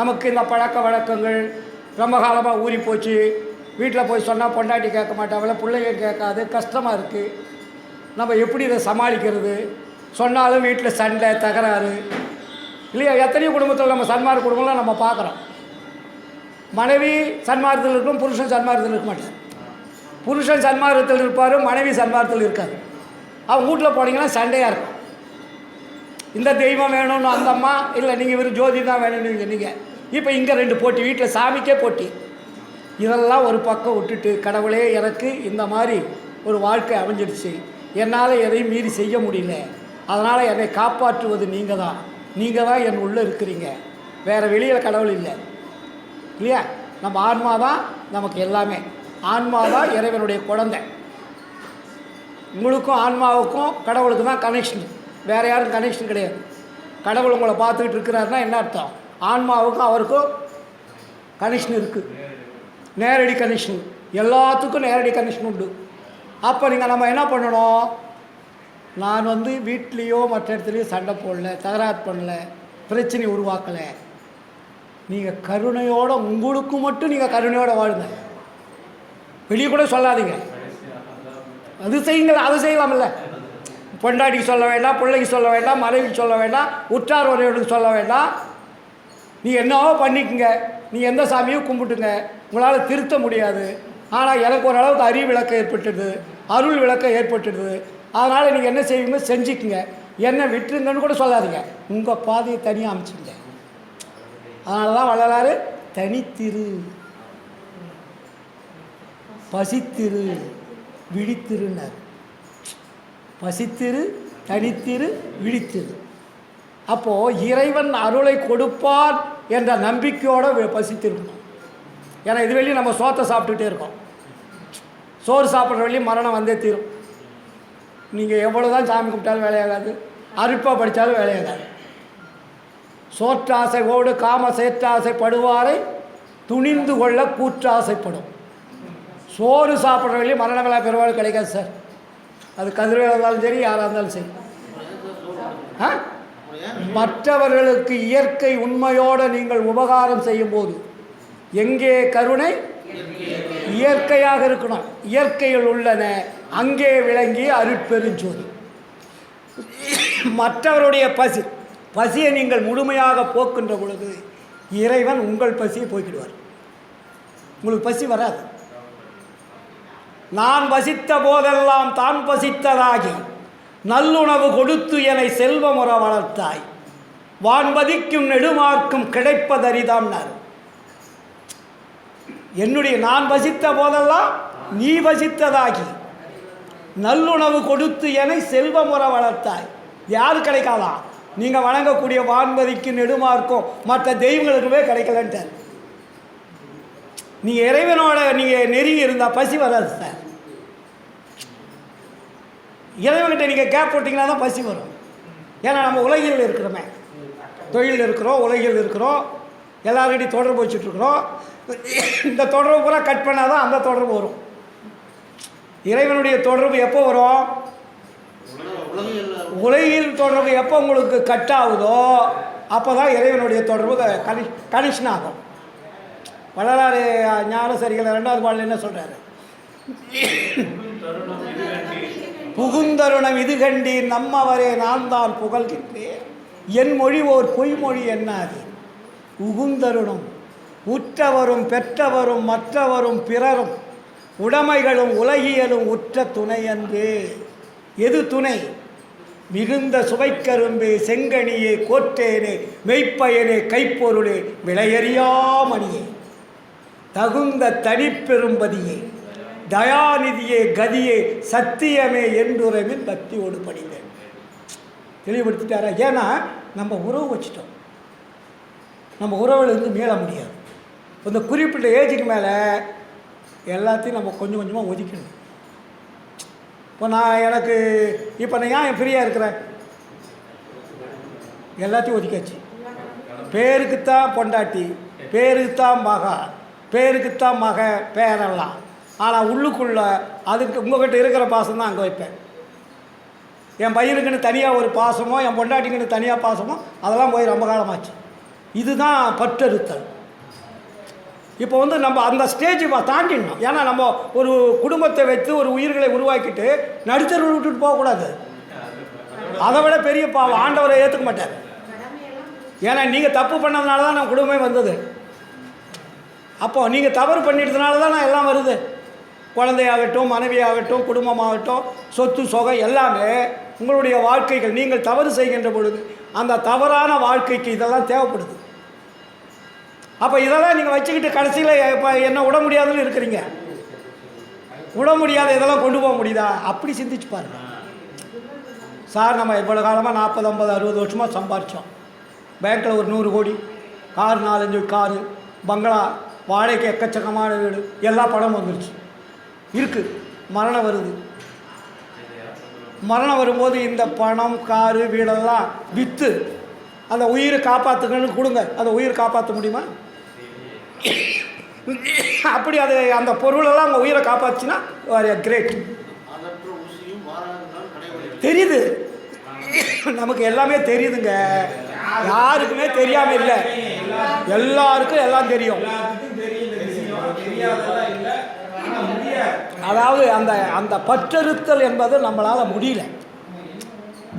நமக்கு இந்த பழக்க வழக்கங்கள் ரொம்ப காலமாக ஊறி போச்சு. வீட்டில் போய் சொன்னால் பொண்டாட்டி கேட்க மாட்டாங்கள, பிள்ளைங்க கேட்காது, கஷ்டமாக இருக்குது. நம்ம எப்படி இதை சமாளிக்கிறது? சொன்னாலும் வீட்டில் சண்டை தகராறு இல்லையா? எத்தனையோ குடும்பத்தில் நம்ம சன்மார்க்க குடும்பம்லாம் நம்ம பார்க்குறோம். மனைவி சன்மார்க்கத்தில் இருக்கும், புருஷன் சன்மார்க்கத்தில் இருக்க மாட்டார். புருஷன் சன்மார்க்கத்தில் இருப்பார், மனைவி சன்மார்க்கத்தில் இருக்காது. அவங்க வீட்டில் போனீங்கன்னா சண்டையாக இருக்கும். இந்த தெய்வம் வேணும்னு அந்த அம்மா, இல்லை நீங்கள் இவர் ஜோதி தான் வேணும்னு நீங்கள். இப்போ இங்கே 2 போட்டி, வீட்டில் சாமிக்கே போட்டி. இதெல்லாம் ஒரு பக்கம் விட்டுட்டு, கடவுளே எனக்கு இந்த மாதிரி ஒரு வாழ்க்கை அமைஞ்சிடுச்சு, என்னால் எதையும் மீறி செய்ய முடியல, அதனால் என்னை காப்பாற்றுவது நீங்கள் தான், நீங்கள் தான் என் உள்ளே இருக்கிறீங்க, வேறு வெளியில் கடவுள் இல்லை இல்லையா? நம்ம ஆன்மா தான் நமக்கு எல்லாமே. ஆன்மா தான் இறைவனுடைய குழந்தை. உங்களுக்கும் ஆன்மாவுக்கும் கடவுளுக்கு தான் கனெக்ஷன், வேறு யாரும் கனெக்ஷன் கிடையாது. கடவுள் உங்களை பார்த்துக்கிட்டு இருக்கிறாருன்னா என்ன அர்த்தம்? ஆன்மாவுக்கும் அவருக்கும் கனெக்ஷன் இருக்குது, நேரடி கனெக்ஷன். எல்லாத்துக்கும் நேரடி கனெக்ஷன் உண்டு. அப்போ நம்ம என்ன பண்ணணும்? நான் வீட்லேயோ மற்ற இடத்துலையோ சண்டை போடல, தகராறு பண்ணல, பிரச்சனை உருவாக்கலை. நீங்கள் கருணையோடு, உங்களுக்கு மட்டும் நீங்கள் கருணையோடு வாழுங்க, வெளியே கூட சொல்லாதீங்க. அது செய்யுங்கள், அது செய்யலாம்ல. பொண்டாட்டிக்கு சொல்ல வேண்டாம், பிள்ளைக்கு சொல்ல வேண்டாம், மனைவிக்கு சொல்ல வேண்டாம், உற்றார் உறவினருக்கு சொல்ல வேண்டாம். நீ என்னவோ பண்ணிக்கங்க, நீ எந்த சாமியும் கும்பிட்டுங்க, உங்களால் திருத்த முடியாது. ஆனால் எனக்கு ஓரளவுக்கு அறிவு விளக்கம் ஏற்பட்டுடுது, அருள் விளக்கம் ஏற்பட்டுடுது, அதனால் நீங்கள் என்ன செய்வீங்க செஞ்சுக்குங்க, என்ன விட்டுருங்கன்னு கூட சொல்லாதீங்க, உங்கள் பாதையை தனியாக அமைச்சுங்க. அதனால தான் வள்ளலார் தனித்திரு, பசித்திரு, விழித்திருன்னார். பசித்திரு, தனித்திரு, விழித்திரு. அப்போது இறைவன் அருளை கொடுப்பான் என்ற நம்பிக்கையோடு பசித்திருக்கணும். ஏன்னா இது வெளியே நம்ம சோத்தை சாப்பிட்டுட்டே இருக்கோம். சோறு சாப்பிட்ற வெளியே மரணம் வந்தே தீரும். நீங்கள் எவ்வளோ தான் சாமி கும்பிட்டாலும் வேலையாகாது, அரிப்பாக படித்தாலும் வேலையாகாது. சோற்றாசையோடு காம சேற்றாசைப்படுவாரை துணிந்து கொள்ள கூற்றாசைப்படும். சோறு சாப்பிட்ற வெளியே மரண விழா பெருவாள் கிடைக்காது சார். அது கதிர்வேலாக இருந்தாலும் சரி, யாராக இருந்தாலும் சரி. மற்றவர்களுக்கு இயற்கை உண்மையோடு நீங்கள் உபகாரம் செய்யும்போது எங்கே கருணை? இயற்கையாக இருக்கணும். இயற்கையில் உள்ளன அங்கே விளங்கி அருட்பெருஞ்சோதி. மற்றவருடைய பசியை நீங்கள் முழுமையாக போக்கின்ற பொழுது இறைவன் உங்கள் பசியை போக்கிடுவார். உங்களுக்கு பசி வராது. நான் பசித்த போதெல்லாம் தான் பசித்ததாகி நல்லுணவு கொடுத்து என்னை செல்வமுற வளர்த்தாய், வான்பதிக்கும் நெடுமார்க்கும் கிடைப்பதரிதாம்னார். என்னுடைய நான் பசித்த போதெல்லாம் நீ பசித்ததாகி நல்லுணவு கொடுத்து என்னை செல்வமுற வளர்த்தாய். யாரு கிடைக்காதான்? நீங்கள் வணங்கக்கூடிய வான்பதிக்கு நெடுமார்க்கும் மற்ற தெய்வங்களுக்குமே கிடைக்கலன்ட்டார். நீங்கள் இறைவனோட நீங்கள் நெருங்கி இருந்தால் பசி வராது சார். இறைவன்கிட்ட நீங்கள் கேப் போட்டிங்கன்னா தான் பசி வரும். ஏன்னா நம்ம உலகில் இருக்கிறோமே, தொழில் இருக்கிறோம், உலகில் இருக்கிறோம், எல்லாருக்கிட்டையும் தொடர்பு வச்சுட்ருக்குறோம். இந்த தொடர்பு பூரா கட் பண்ணால் தான் அந்த தொடர்பு வரும். இறைவனுடைய தொடர்பு எப்போ வரும்? உலகில் தொடர்பு எப்போ உங்களுக்கு கட் ஆகுதோ அப்போ தான் இறைவனுடைய தொடர்பு கனெக்ஷன் ஆகும். வள்ளலார் ஞானசரிகள் 2வது பாடல் என்ன சொல்கிறாரு? புகுந்தருணம் இது கண்டீர் நம்மவரே நான் தான் புகழ்கின்றேன், என் மொழி ஓர் பொய்மொழி என்னாது. உகுந்தருணம் உற்றவரும் பெற்றவரும் மற்றவரும் பிறரும் உடைமைகளும் உலகியலும் உற்ற துணை அன்று. எது துணை? மிகுந்த சுவைக்கரும்பே செங்கனியே கோற்றேனே மெய்ப்பயனே கைப்பொருளே விலையறியாமணியே தகுந்த தனிப்பெரும்பதியே தயாநிதியே கதியே சத்தியமே என்றுரைமின் பக்தியோடு படித்தேன். தெளிவுபடுத்திட்டாரா? ஏன்னா நம்ம உறவு வச்சுட்டோம், நம்ம உறவுலேருந்து மீள முடியாது. இந்த குறிப்பிட்ட ஏஜுக்கு மேலே எல்லாத்தையும் நம்ம கொஞ்சம் கொஞ்சமாக ஒதுக்கணும். இப்போ நான் ஏன் ஃப்ரீயாக இருக்கிறேன்? எல்லாத்தையும் ஒதுக்காச்சு. பேருக்குத்தான் பொண்டாட்டி, பேருக்குத்தான் மகா, பேருக்குத்தான் மக, பேரெல்லாம். ஆனால் உள்ளுக்குள்ள அதுக்கு உங்கள்கிட்ட இருக்கிற பாசம் தான் அங்கே வைப்பேன். என் பையனுக்குன்னு தனியாக ஒரு பாசமோ, என் பொண்டாட்டிக்குன்னு தனியாக பாசமோ, அதெல்லாம் போய் ரொம்ப காலமாச்சு. இதுதான் பற்றறுத்தல். இப்போ நம்ம அந்த ஸ்டேஜ் தாண்டிடணும். ஏன்னா நம்ம ஒரு குடும்பத்தை வைத்து ஒரு உயிர்களை உருவாக்கிட்டு நடுத்தருவில் விட்டுட்டு போகக்கூடாது. அதை விட பெரிய பாவம் ஆண்டவரை ஏற்றுக்க மாட்டார். ஏன்னா நீங்கள் தப்பு பண்ணதுனால தான் நம்ம குடும்பமே வந்தது. அப்போது நீங்கள் தவறு பண்ணிட்டதுனால தான் நான் எல்லாம் வருது. குழந்தையாகட்டும், மனைவியாகட்டும், குடும்பமாகட்டும், சொத்து சொகை எல்லாமே உங்களுடைய வாழ்க்கைகள். நீங்கள் தவறு செய்கின்ற பொழுது அந்த தவறான வாழ்க்கைக்கு இதெல்லாம் தேவைப்படுது. அப்போ இதெல்லாம் நீங்கள் வச்சுக்கிட்டு கடைசியில் இப்போ என்ன விட முடியாதுன்னு இருக்கிறீங்க. விட முடியாத இதெல்லாம் கொண்டு போக முடியுதா? அப்படி சிந்திச்சு பாருங்க சார். நம்ம இவ்வளோ காலமாக 40, 50, 60 வருஷமாக சம்பாரித்தோம். பேங்க்கில் ஒரு 100 கோடி, கார் 4-5 காரு, பங்களா, வாடகைக்கு எக்கச்சக்கமான வீடு, எல்லா பணமும் வந்துருச்சு இருக்குது. மரணம் வருது. மரணம் வரும்போது இந்த பணம், காரு, வீடெல்லாம் விற்று அந்த உயிரை காப்பாற்றுங்கன்னு கொடுங்க. அந்த உயிரை காப்பாற்ற முடியுமா? அப்படி அது அந்த பொருளெல்லாம் அந்த உயிரை காப்பாற்றுச்சுன்னா கிரேட். தெரியுது, நமக்கு எல்லாமே தெரியுதுங்க. யாருக்குமே தெரியாமல் இல்லை, எல்லாருக்கும் எல்லாம் தெரியும். அதாவது அந்த அந்த பற்றறுத்தல் என்பது நம்மளால் முடியல.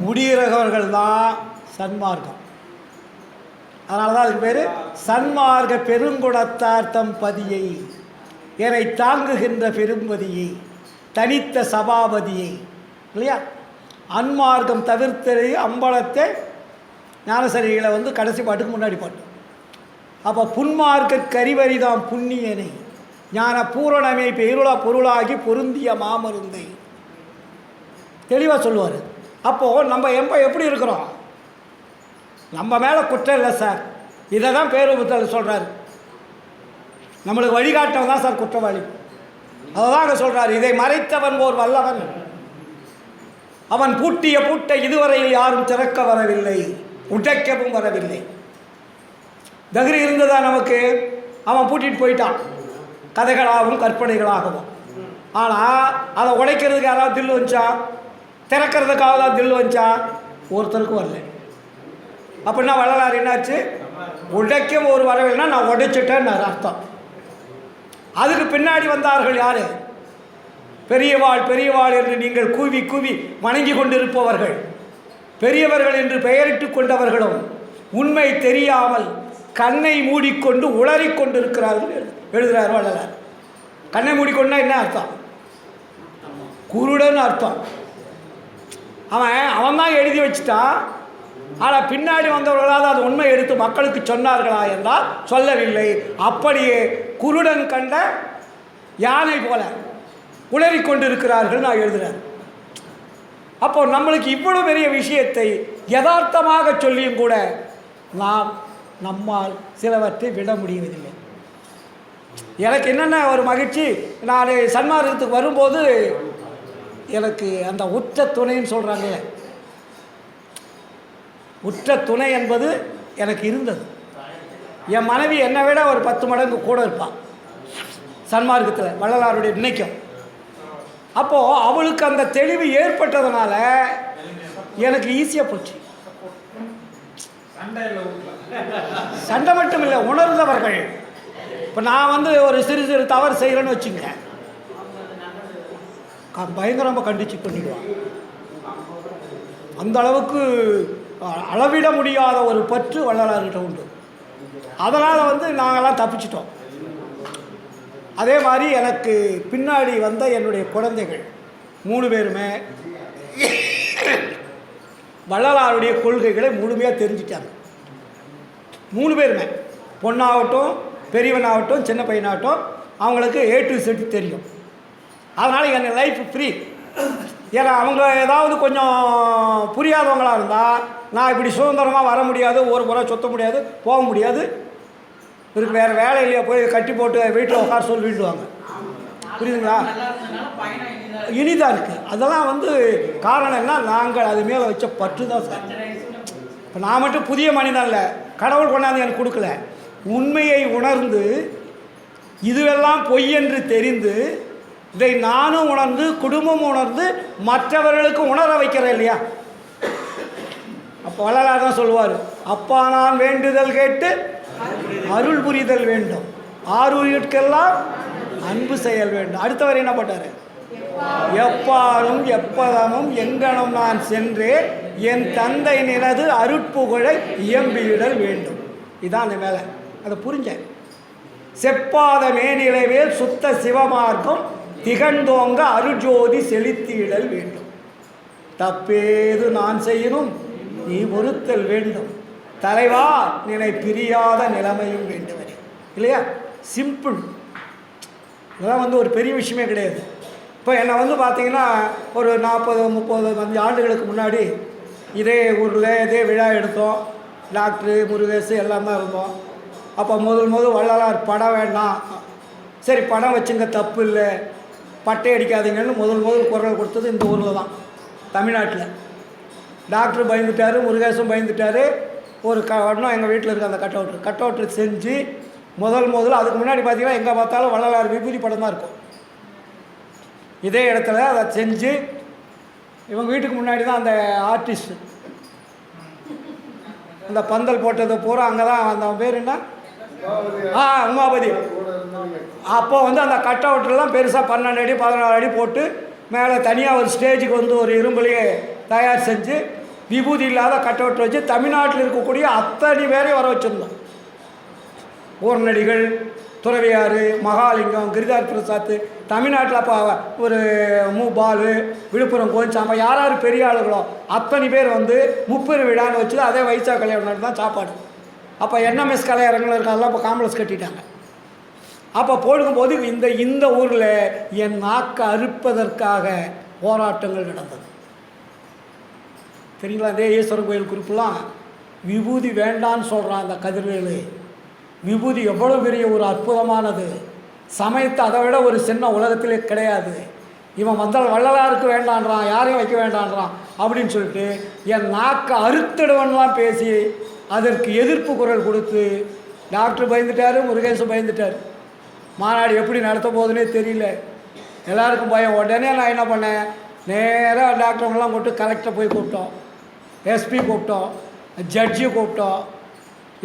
முடிகிறவர்கள் தான் சன்மார்க்கம். அதனால தான் அதுக்கு பேர் சன்மார்க்க பெருங்குணத்தார் தம் பதியை, என்னை தாங்குகின்ற பெரும்பதியை, தனித்த சபாபதியை. இல்லையா? அன்மார்க்கம் தவிர்த்ததை அம்பலத்தை ஞானசரிகளை கடைசி பாட்டுக்கு முன்னாடி பாட்டு. அப்போ புன்மார்க்க கரிவரிதாம் புண்ணியனை ஞான பூரணமை பெருளா பொருளாகி பொருந்திய மாமருந்தை தெளிவாக சொல்லுவார். அப்போது நம்ம எப்படி இருக்கிறோம்? நம்ம மேலே குற்றம் இல்லை சார். இதை தான் பேருபுத்தல் சொல்கிறாரு. நம்மளுக்கு வழிகாட்டவன் தான் சார் குற்றவாளி. அதை தான் அங்கே சொல்கிறார். இதை மறைத்தவன் ஓர் வல்லவன், அவன் பூட்டிய பூட்டை இதுவரையில் யாரும் திறக்க வரவில்லை, உடைக்கவும் வரவில்லை. தகுதி இருந்ததா நமக்கு? அவன் பூட்டிட்டு போயிட்டான், கதைகளாகவும் கற்பனைகளாகவும். ஆனால் அதை உடைக்கிறதுக்கு யாராவது தில்லு வச்சா, திறக்கிறதுக்காக தான் தில்லு வச்சா? ஒருத்தருக்கும் வரல. அப்படின்னா வள்ளலார் என்னாச்சு? உடைக்கும் ஒரு வரவில்லைன்னா நான் உடைச்சிட்டேன்னு அர்த்தம். அதுக்கு பின்னாடி வந்தார்கள் யார்? பெரியவாள் பெரியவாள் என்று நீங்கள் கூவி கூவி வணங்கி கொண்டிருப்பவர்கள், பெரியவர்கள் என்று பெயரிட்டு கொண்டவர்களும் உண்மை தெரியாமல் கண்ணை மூடிக்கொண்டு உளறிக் கொண்டிருக்கிறார்கள் எழுதுகிறார் வள்ளலார். கண்ணை மூடிக்கொண்டா என்ன அர்த்தம்? குருடன் அர்த்தம். அவன் தான் எழுதி வச்சுட்டான். ஆனால் பின்னாடி வந்தவர்களால் அது உண்மை எடுத்து மக்களுக்கு சொன்னார்களா என்றால் சொல்லவில்லை. அப்படியே குருடன் கண்ட யானை போல உளறிக் கொண்டிருக்கிறார்கள் நான் எழுதுகிறேன். அப்போ நம்மளுக்கு இவ்வளவு பெரிய விஷயத்தை யதார்த்தமாக சொல்லியும் கூட நம்மால் சிலவற்றை விட முடியவதில்லை. எனக்கு என்னென்ன ஒரு மகிழ்ச்சி, நான் சன்மார்க்கத்துக்கு வரும்போது எனக்கு அந்த உற்ற துணைன்னு சொல்கிறாங்களே, உற்ற துணை என்பது எனக்கு இருந்தது. என் மனைவி என்னை விட ஒரு 10 மடங்கு கூட இருப்பாள் சன்மார்க்கத்தில், வள்ளலாருடைய நினைக்கும். அப்போது அவளுக்கு அந்த தெளிவு ஏற்பட்டதுனால எனக்கு ஈஸியாக போச்சு. சண்டை மட்டும் இல்லை, உணர்ந்தவர்கள். இப்போ நான் ஒரு சிறு சிறு தவறு செய்கிறேன்னு வச்சுங்க, பயங்கரமாக கண்டிச்சு பண்ணிடுவான். அந்த அளவுக்கு அளவிட முடியாத ஒரு பற்று வள்ளலார்கிட்ட உண்டு. அதனால் நாங்கள்லாம் தப்பிச்சிட்டோம். அதே மாதிரி எனக்கு பின்னாடி வந்த என்னுடைய குழந்தைகள் 3 பேருமே வள்ளலாருடைய கொள்கைகளை முழுமையாக தெரிஞ்சிட்டாங்க. 3 பேருமே, பொண்ணாகட்டும் பெரியவனாகட்டும் சின்ன பையனாகட்டும், அவங்களுக்கு A to Z தெரியும். அதனால் என் லைஃப் ஃப்ரீ. ஏன்னா அவங்க ஏதாவது கொஞ்சம் புரியாதவங்களாக இருந்தால் நான் இப்படி சுதந்திரமாக வர முடியாது, ஒரு முறை சுற்ற முடியாது, போக முடியாது, இதுக்கு வேறு வேலை இல்லையா, போய் கட்டி போட்டு வீட்டில் உட்கார சொல்லி விட்டுவாங்க. புரியுதுங்களா? இனிதாக இருக்குது. அதெல்லாம் காரணம் என்ன, நாங்கள் அது மேலே வச்ச பற்று தான் சார். இப்போ நான் மட்டும் புதிய மனிதன் இல்லை, கடவுள் கொண்டாந்து எனக்கு கொடுக்கல. உண்மையை உணர்ந்து இதுவெல்லாம் பொய் என்று தெரிந்து இதை நானும் உணர்ந்து குடும்பம் உணர்ந்து மற்றவர்களுக்கு உணர வைக்கிறேன் இல்லையா? அப்போ வள்ளலார் தான் சொல்லுவார், அப்பா நான் வேண்டுதல் கேட்டு அருள் புரிதல் வேண்டும், ஆரூருக்கெல்லாம் அன்பு செயல் வேண்டும். அடுத்தவர் என்ன போட்டார்? எப்பாரும் எப்பதமும் எங்கனும் நான் சென்றே என் தந்தை நினது அருட்புகழை இயம்பியிடல் வேண்டும். இதான் அந்த வேலை. அதை புரிஞ்சேன். செப்பாத மேனிலைவேல் சுத்த சிவமார்க்கம் திகழ்ந்தோங்க அருஜோதி செலுத்தியிடல் வேண்டும். தப்பேது நான் செய்யணும் நீ பொறுத்தல் வேண்டும், தலைவா நினை பிரியாத நிலைமையும் வேண்டுவனே. இல்லையா? சிம்பிள். இதெல்லாம் ஒரு பெரிய விஷயமே கிடையாது. இப்போ என்னை பார்த்தீங்கன்னா ஒரு 40-35 ஆண்டுகளுக்கு முன்னாடி இதே ஊரில் இதே விழா எடுத்தோம். டாக்டரு முருகேசு எல்லாம் தான் இருந்தோம். அப்போ முதல் வள்ளலார் படம் வேண்டாம், சரி படம் வச்சுங்க தப்பு இல்லை, பட்டை அடிக்காதீங்கன்னு முதல் குரல் கொடுத்தது இந்த ஊரில் தான், தமிழ்நாட்டில். டாக்டர் பயந்துட்டார், முருகேசன் பயந்துட்டார். ஒரு இன்னும் எங்கள் வீட்டில் இருக்க அந்த கட் அவுட்ரு செஞ்சு முதல்ல அதுக்கு முன்னாடி பார்த்தீங்கன்னா எங்கே பார்த்தாலும் வள்ளலார் விபூதி படம் தான் இருக்கும். இதே இடத்துல அதை செஞ்சு இவங்க வீட்டுக்கு முன்னாடி தான் அந்த ஆர்டிஸ்ட்டு அந்த பந்தல் போட்டதை பூரா அங்கே தான் அந்த பேர் என்ன, உமாபதி. அப்போ அந்த கட் அவுட்லாம் பெருசாக 12 அடி 14 அடி போட்டு மேலே தனியாக ஒரு ஸ்டேஜுக்கு ஒரு இரும்புலையே தயார் செஞ்சு விபூதி இல்லாத கட் அவுட் வச்சு தமிழ்நாட்டில் இருக்கக்கூடிய அத்தனை பேரையும் வர வச்சுருந்தோம். ஊர்நடிகள், துறவியார், மகாலிங்கம், கிரிதார் பிரசாத், தமிழ்நாட்டில் அப்போ ஒரு பாலு, விழுப்புரம் கோஞ்சாம்பா, யார் பெரிய ஆளுகளோ அத்தனை பேர் முப்பெரு விழான்னு வச்சு அதே வைசாக் கல்யாணம் தான் சாப்பாடு. அப்போ NMS கலையரங்களும் இருக்காதெல்லாம் இப்போ காம்ப்ளெக்ஸ் கட்டிட்டாங்க. அப்போ போடும்போது இந்த ஊரில் என் நாக்கை அறுப்பதற்காக போராட்டங்கள் நடந்தது. சரிங்களா? அதே ஈஸ்வரன் கோயில் குறிப்பெல்லாம் விபூதி வேண்டான்னு சொல்கிறான் அந்த கதிர்வேலு. விபூதி எவ்வளோ பெரிய ஒரு அற்புதமானது, சமயத்தை அதை விட ஒரு சின்ன உலகத்திலே கிடையாது. இவன் வள்ளலாருக்கு வேண்டான்றான், யாரையும் வைக்க வேண்டான்றான் அப்படின்னு சொல்லிட்டு என் நாக்கை அறுத்திடுவன்லாம் பேசி அதற்கு எதிர்ப்பு குரல் கொடுத்து டாக்டர் பயந்துட்டார், முருகேசன் பயந்துட்டார். மாநாடு எப்படி நடத்த போகுதுன்னே தெரியல, எல்லாருக்கும் பயம். உடனே நான் என்ன பண்ணேன், நேராக டாக்டருங்கெல்லாம் கூப்பிட்டு கலெக்டரை போய் கூப்பிட்டோம், SP கூப்பிட்டோம், ஜட்ஜி கூப்பிட்டோம்,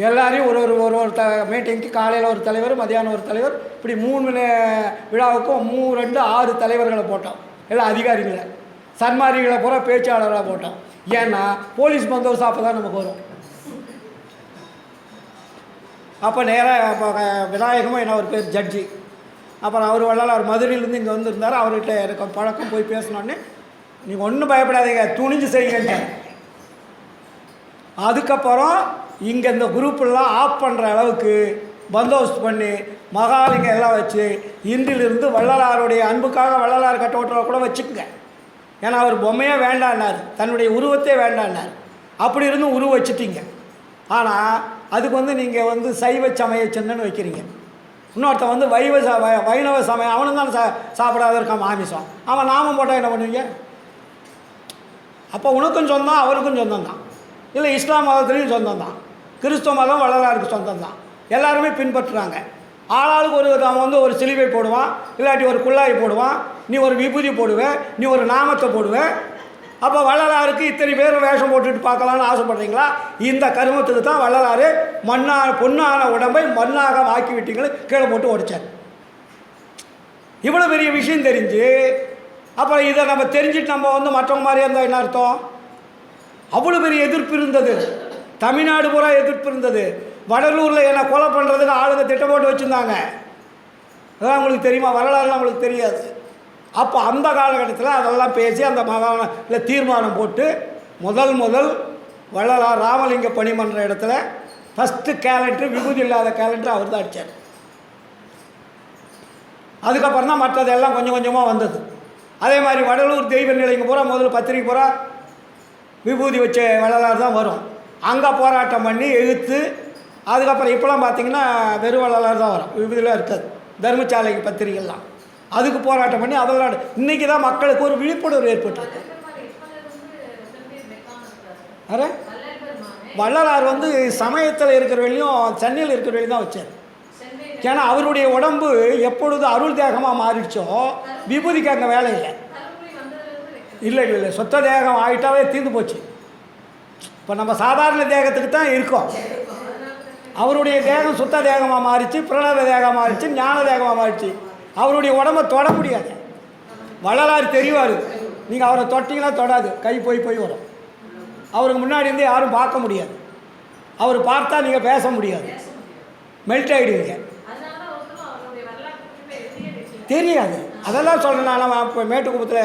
எல்லாரையும் ஒரு ஒரு ஒரு ஒரு மீட்டிங்க்கு காலையில் ஒரு தலைவர், மதியானம் ஒரு தலைவர், இப்படி 3 விழாவுக்கும் 2 6 தலைவர்களை போட்டோம். எல்லாம் அதிகாரிகளை, சன்மாரிகளை பூரா பேச்சாளராக போட்டோம். ஏன்னா போலீஸ் பந்தோபஸ்து அப்போ தான் நமக்கு வரும். அப்போ நேராக அப்போ விநாயகமும் என்ன ஒரு பேர் ஜட்ஜி. அப்புறம் அவர் வள்ளலார் மதுரையிலேருந்து இங்கே வந்திருந்தார். அவர்கிட்ட எனக்கு பழக்கம், போய் பேசினோடனே நீங்கள் ஒன்றும் பயப்படாதீங்க, துணிஞ்சு செய்யுங்க. அதுக்கப்புறம் இங்கே இந்த குரூப்பெல்லாம் ஆஃப் பண்ணுற அளவுக்கு பந்தோபஸ்து பண்ணி மகாலிங்கம் எல்லாம் வச்சு இன்றிலிருந்து வள்ளலாருடைய அன்புக்காக வள்ளலார் கட்டோட்டை கூட வச்சுக்கோங்க. ஏன்னா அவர் பொம்மையே வேண்டான்னார், தன்னுடைய உருவத்தே வேண்டான்னார். அப்படி இருந்தும் உருவ வச்சுட்டீங்க. ஆனால் அதுக்கு நீங்கள் சைவ சமய சின்னன்னு வைக்கிறீங்க. இன்னொருத்தன் வைணவ சமயம், அவனும் தான் சாப்பிடாத இருக்கான் மாமிசம். அவன் நாமம் போட்டால் என்ன பண்ணுவீங்க? அப்போ உனக்கும் சொந்தம், அவருக்கும் சொந்தம் தான். இல்லை இஸ்லாம் மதத்துலேயும் சொந்தம் தான், கிறிஸ்துவ மதம் வள்ளலாருக்கு சொந்தம் தான். எல்லாருமே பின்பற்றுறாங்க. ஆளாளுக்கு அவன் ஒரு சிலுவை போடுவான், இல்லாட்டி ஒரு குள்ளாய் போடுவான், நீ ஒரு விபூதி போடுவேன், நீ ஒரு நாமத்தை போடுவேன். அப்போ வள்ளலாருக்கு இத்தனை பேர் வேஷம் போட்டுட்டு பார்க்கலான்னு ஆசைப்படுறீங்களா? இந்த கருமத்துக்கு தான் வள்ளலார் பொன்னான உடம்பை மண்ணாக ஆக்கி விட்டீங்களே கீழே போட்டு உடைச்சார். இவ்வளோ பெரிய விஷயம் தெரிஞ்சு அப்புறம் இதை நம்ம தெரிஞ்சுட்டு நம்ம மற்றவங்க மாதிரியே இருந்தால் என்ன அர்த்தம்? அவ்வளோ பெரிய எதிர்ப்பு இருந்தது, தமிழ்நாடு பூரா எதிர்ப்பு இருந்தது. வடலூரில் என்னை கொலை பண்ணுறதுக்கு ஆளுங்க திட்டம் போட்டு வச்சுருந்தாங்க. அதான் உங்களுக்கு தெரியுமா? வரலாறுலாம் உங்களுக்கு தெரியாது. அப்போ அந்த காலகட்டத்தில் அதெல்லாம் பேசி அந்த இல்லை தீர்மானம் போட்டு முதல் வள்ளலார் ராமலிங்க பணி பண்ணுற இடத்துல ஃபஸ்ட்டு கேலண்டர், விபூதி இல்லாத கேலண்டர் அவர் தான் அடித்தார். அதுக்கப்புறம் தான் மற்றதெல்லாம் கொஞ்சம் கொஞ்சமாக வந்தது. அதே மாதிரி வடலூர் தெய்வ நிலைங்க பூரா முதல்ல பத்திரிக்கை பூரா விபூதி வச்ச வள்ளலார் தான் வரும். அங்கே போராட்டம் பண்ணி எழுத்து, அதுக்கப்புறம் இப்போலாம் பார்த்திங்கன்னா வெறும் வள்ளலார் தான் வரும், விபூதிலாம் இருக்காது. தர்மசாலைக்கு பத்திரிகைலாம் அதுக்கு போராட்டம் பண்ணி அதெல்லாம் இன்றைக்கி தான் மக்களுக்கு ஒரு விழிப்புணர்வு ஏற்பட்டுருக்கு. அரே வள்ளலார் சமயத்தில் இருக்கிற வழியும் சென்னையில் இருக்கிற வழி தான் வச்சார். ஏன்னா அவருடைய உடம்பு எப்பொழுது அருள் தேகமாக மாறிடுச்சோ விபூதிக்கு அங்கே வேலை இல்லை சொத்த தேகம் ஆகிட்டாவே தீர்ந்து போச்சு. இப்போ நம்ம சாதாரண தேகத்துக்கு தான் இருக்கோம். அவருடைய தேகம் சுத்த தேகமாக மாறிச்சு, பிரணவ தேகமாக மாறிச்சு, ஞான தேகமாக மாறிச்சு. அவருடைய உடம்பை தொட முடியாது. வள்ளலார் தெரிவார், நீங்கள் அவரை தொட்டிங்கன்னா தொடாது, கை போய் வரும். அவருக்கு முன்னாடி இருந்து யாரும் பார்க்க முடியாது. அவர் பார்த்தா நீங்கள் பேச முடியாது, மெல்ட் ஆகிடுவீங்க, தெரியாது. அதெல்லாம் சொல்கிறேன். நான் இப்போ மேட்டுக்குப்பத்தில்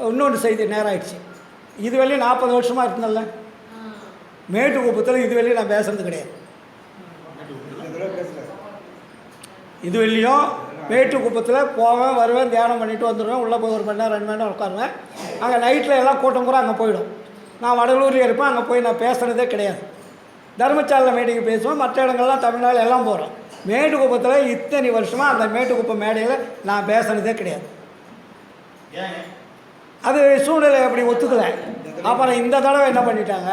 இன்னொன்று செய்தி நேரம் ஆயிடுச்சு. இது வரையும் 40 வருஷமாக இருந்தேன்ல மேட்டுக்குப்பத்தில், இது வரையும் நான் பேசுறது கிடையாது. இது வரையும் மேட்டுக்குப்பத்தில் போவேன், வருவேன், தியானம் பண்ணிவிட்டு வந்துடுவேன். உள்ளே போய் 1 மணி நேரம் 2 மணி நேரம் உட்காருவேன். அங்கே நைட்டில் எல்லாம் கூட்டம் கூட அங்கே போயிடும். நான் வடலூரில் இருப்பேன், அங்கே போய் நான் பேசுகிறதே கிடையாது. தர்மசாலை மேடைக்கு பேசுவேன், மற்ற இடங்கள்லாம் தமிழ்நாடு எல்லாம் போகிறோம். மேட்டுக்குப்பத்தில் இத்தனை வருஷமாக அந்த மேட்டுக்குப்பம் மேடையில் நான் பேசுனதே கிடையாது. அது சூழ்நிலை அப்படி ஒத்துக்கலை. அப்புறம் இந்த தடவை என்ன பண்ணிட்டாங்க,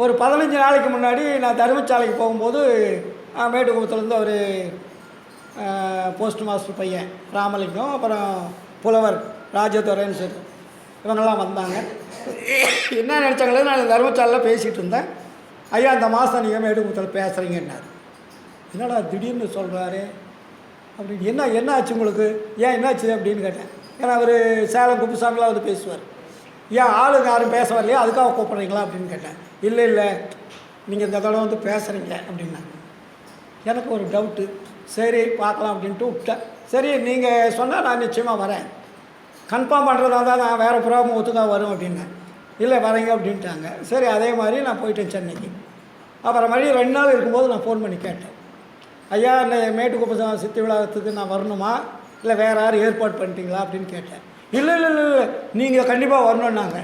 ஒரு 15 நாளைக்கு முன்னாடி நான் தர்மசாலைக்கு போகும்போது மேட்டுக்குப்பத்துலேருந்து ஒரு போஸ்ட் மாஸ்டர் பையன் ராமலிங்கம், அப்புறம் புலவர் ராஜதுரைன்னு சொல்லி இவங்கெல்லாம் வந்தாங்க. என்ன நினச்சாங்களே, நான் தர்மசாலையில் பேசிகிட்டு இருந்தேன். ஐயா இந்த மாதம் நீங்கள் மேட்டுக்குப்பத்தில் பேசுகிறீங்கன்னாரு. என்னடா திடீர்னு சொல்கிறாரு அப்படின்னு, என்ன ஆச்சு உங்களுக்கு, ஏன் என்னாச்சு அப்படின்னு கேட்டேன். ஏன்னா அவர் சேலம் குப்புசாமிலாம் பேசுவார். ஏன் ஆளுங்க யாரும் பேச வரலையா, அதுக்காக கூப்பிட்றீங்களா அப்படின்னு கேட்டேன். இல்லை நீங்கள் இந்த தடவை பேசுகிறீங்க அப்படின்னா எனக்கு ஒரு டவுட்டு. சரி பார்க்கலாம் அப்படின்ட்டு விட்டேன். சரி நீங்கள் சொன்னால் நான் நிச்சயமாக வரேன், கன்ஃபார்ம் பண்ணுறதா தான் நான் வேறு ப்ரோக்ராம் ஒத்துக்கா வரும் அப்படின்னேன். இல்லை வரீங்க அப்படின்ட்டாங்க. சரி அதே மாதிரி நான் போயிட்டேன் சென்னைக்கு. அப்புறம் மறுபடியும் 2 நாள் இருக்கும்போது நான் ஃபோன் பண்ணி கேட்டேன், ஐயா இந்த மேட்டுக்குப்பம் சித்தி விழாத்துக்கு நான் வரணுமா, இல்லை வேறு யாரும் ஏற்பாடு பண்ணிட்டீங்களா அப்படின்னு கேட்டேன். இல்லை நீங்கள் கண்டிப்பாக வரணுன்னாங்க.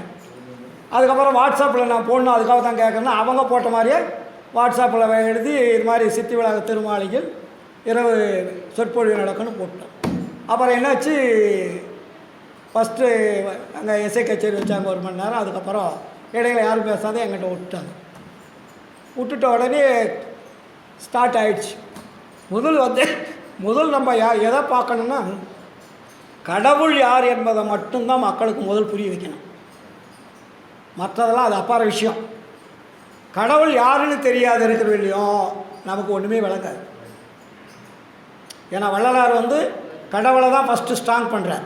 அதுக்கப்புறம் வாட்ஸ்அப்பில் நான் போடணும், அதுக்காக தான் கேட்குறேன்னா அவங்க போட்ட மாதிரியே வாட்ஸ்அப்பில் எழுதி இது மாதிரி சித்தி விழா திருமாளிகள் இரவு சொற்பொழிவு நடக்குன்னு போட்டோம். அப்புறம் என்னாச்சு, ஃபஸ்ட்டு அங்கே இசை கச்சேரி வச்சாங்க 1 மணி நேரம். அதுக்கப்புறம் இடையில யாரும் பேசாத எங்கிட்ட விட்டுட்ட உடனே ஸ்டார்ட் ஆகிடுச்சு. முதல் நம்ம எதை பார்க்கணுன்னா, கடவுள் யார் என்பதை மட்டும்தான் மக்களுக்கு முதல் புரிய வைக்கணும். மற்றதெல்லாம் அது அப்பாற விஷயம். கடவுள் யாருன்னு தெரியாது இருக்கிற இல்லையும் நமக்கு ஒன்றுமே விளங்காது. ஏன்னா வள்ளலார் வந்து கடவுளை தான் ஃபஸ்ட்டு ஸ்ட்ராங் பண்ணுறார்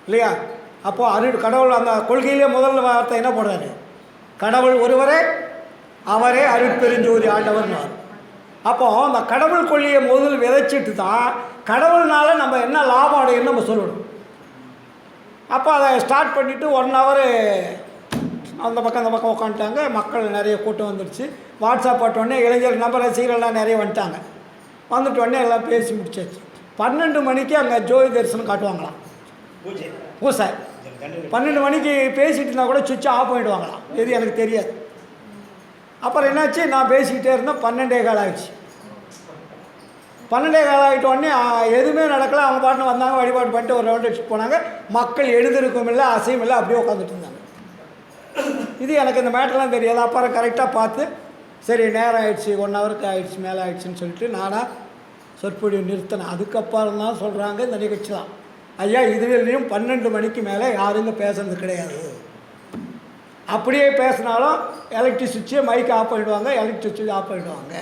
இல்லையா? அப்போது கடவுள் அந்த கொள்கையிலே முதல் வார்த்தை என்ன போடுறாரு? கடவுள் ஒருவரே, அவரே அருட்பெருஞ்சோதி ஆண்டவர்னார். அப்போது அந்த கடவுள் கொள்கையை முதல் விதைச்சிட்டு தான் கடவுள்னால நம்ம என்ன லாபம் அடையணும்னு நம்ம சொல்லணும். அப்போ அதை ஸ்டார்ட் பண்ணிவிட்டு 1 ஹவர் அந்த பக்கம் உட்காந்துட்டாங்க. மக்கள் நிறைய கூட்டம் வந்துடுச்சு. வாட்ஸ்அப் போட்டோடனே இளைஞர் நம்ம ரசிகர்கள்லாம் நிறைய வந்துட்டாங்க. வந்துட்டோடனே எல்லாம் பேசி முடிச்சாச்சு. 12 மணிக்கு அங்கே ஜோதி தரிசனம் காட்டுவாங்களாம், பூசை. 12 மணிக்கு பேசிகிட்டு இருந்தால் கூட சுவிட்ச் ஆஃப் பண்ணிவிடுவாங்களாம். எது எனக்கு தெரியாது. அப்புறம் என்னாச்சு, நான் பேசிக்கிட்டே இருந்தேன். 12:15 ஆகிடுச்சு. 12:15 ஆகிட்டோடனே எதுவுமே நடக்கலை. அவங்க பாட்டு வந்தாங்க, வழிபாடு பண்ணிட்டு ஒரு ரவுண்ட் அடிச்சுட்டு போனாங்க. மக்கள் எழுந்திருக்கும் இல்லை, அசையும் இல்லை, அப்படியே உட்காந்துட்டு இருந்தாங்க. இது எனக்கு இந்த மேட்டர்லாம் தெரியாது. அப்புறம் கரெக்டாக பார்த்து சரி நேரம் ஆகிடுச்சு, 1 ஹவருக்கு ஆகிடுச்சு, மேலே ஆகிடுச்சின்னு சொல்லிட்டு நானாக சொற்பொழிவு நிறுத்தினேன். அதுக்கப்புறம் தான் சொல்கிறாங்க இந்த நிகழ்ச்சி தான், ஐயா இதுவரையும் 12 மணிக்கு மேலே யாருங்க பேசுறது கிடையாது. அப்படியே பேசினாலும் எலக்ட்ரிக் சுவிட்சை மைக் ஆஃப் பண்ணிவிடுவாங்க, எலக்ட்ரிக் சுவிட்ச் ஆஃப் பண்ணிவிடுவாங்க.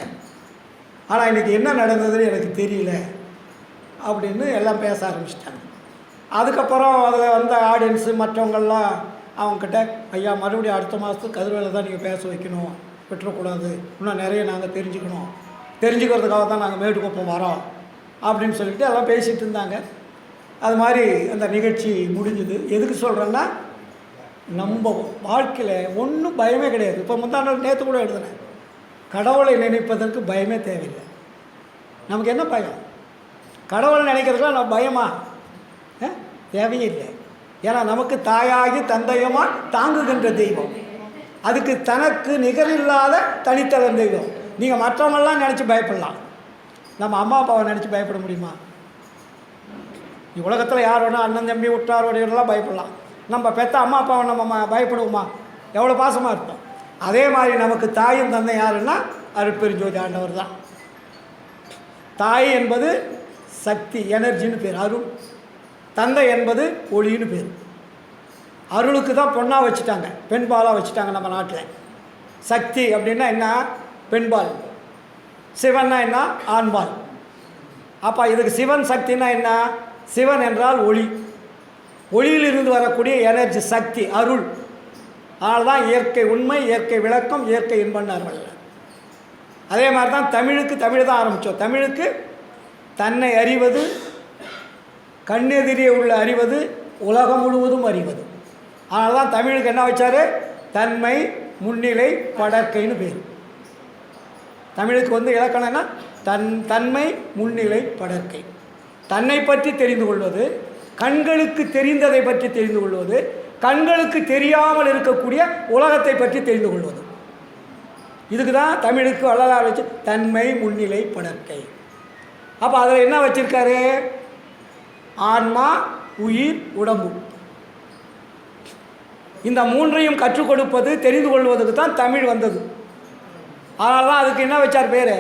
ஆனால் இன்றைக்கி என்ன நடந்ததுன்னு எனக்கு தெரியல அப்படின்னு எல்லாம் பேச ஆரம்பிச்சிட்டாங்க. அதுக்கப்புறம் அதில் வந்த ஆடியன்ஸு மற்றவங்கள்லாம் அவங்கக்கிட்ட, ஐயா மறுபடியும் அடுத்த மாதத்துக்கு கதிர்வேலை தான் நீங்கள் பேச வைக்கணும், விட்டுறக்கூடாது, இன்னும் நிறைய நாங்கள் தெரிஞ்சுக்கிறதுக்காக தான் நாங்கள் மேட்டுக்குப்பம் வரோம் அப்படின்னு சொல்லிட்டு எல்லாம் பேசிகிட்டு இருந்தாங்க. அது மாதிரி அந்த நிகழ்ச்சி முடிஞ்சுது. எதுக்கு சொல்கிறேன்னா, நம்ம வாழ்க்கையில் ஒன்றும் பயமே கிடையாது. இப்போ நேற்று கூட எழுதுனேன், கடவுளை நினைப்பதற்கு பயமே தேவையில்லை. நமக்கு என்ன பயம்? கடவுளை நினைக்கிறதுக்குலாம் நம்ம பயமா? தேவையே இல்லை. ஏன்னா நமக்கு தாயாகி தந்தையமா தாங்குகின்ற தெய்வம், அதுக்கு தனக்கு நிகரில்லாத தனித்தளம் தெய்வம். நீங்கள் மற்றவங்களாம் நினச்சி பயப்படலாம், நம்ம அம்மா அப்பாவை நினச்சி பயப்பட முடியுமா? உலகத்தில் யார் வேணால் அண்ணன் தம்பி உற்றார் உடையவர்களாம் பயப்படலாம். நம்ம பெற்ற அம்மா அப்பாவை நம்ம பயப்படுவோமா? எவ்வளோ பாசமாக இருப்போம். அதே மாதிரி நமக்கு தாயும் தந்தை யாருன்னா அருட்பெருஞ்சோதி ஆண்டவர் தான். தாய் என்பது சக்தி, எனர்ஜின்னு பேர், அருள். தந்தை என்பது ஒளின்னு பேர். அருளுக்கு தான் பொண்ணாக வச்சுட்டாங்க, பெண்பாலாக வச்சுட்டாங்க நம்ம நாட்டில். சக்தி அப்படின்னா என்ன? பெண்பால். சிவன்னா என்ன? ஆண்பால். அப்போ இதுக்கு சிவன் சக்தின்னா என்ன? சிவன் என்றால் ஒளி, ஒளியிலிருந்து வரக்கூடிய எனர்ஜி, சக்தி, அருள். அதனால தான் இயற்கை உண்மை, இயற்கை விளக்கம், இயற்கை இன்பன்னார்கள். அதே மாதிரி தான் தமிழுக்கு, தமிழ் தான் ஆரம்பித்தோம். தமிழுக்கு தன்னை அறிவது, கண்ணெதிரியே உள்ள அறிவது, உலகம் முழுவதும் அறிவது. அதனால தான் தமிழுக்கு என்ன வச்சார்? தன்மை, முன்னிலை, படற்கைன்னு பேர். தமிழுக்கு வந்து இலக்கணம்னா தன்மை, முன்னிலை, படற்கை. தன்னை பற்றி தெரிந்து கொள்வது, கண்களுக்கு தெரிந்ததை பற்றி தெரிந்து கொள்வது, கண்களுக்கு தெரியாமல் இருக்கக்கூடிய உலகத்தை பற்றி தெரிந்து கொள்வது. இதுக்கு தான் தமிழுக்கு வள்ளலார் வச்சு தன்மை, முன்னிலை, படற்கை. அப்போ அதில் என்ன வச்சுருக்காரு? ஆன்மா, உயிர், உடம்பு. இந்த மூன்றையும் கற்றுக் கொடுப்பது, தெரிந்து கொள்வதுக்கு தான் தமிழ் வந்தது. அதனால தான் அதுக்கு என்ன வச்சார் பேர்?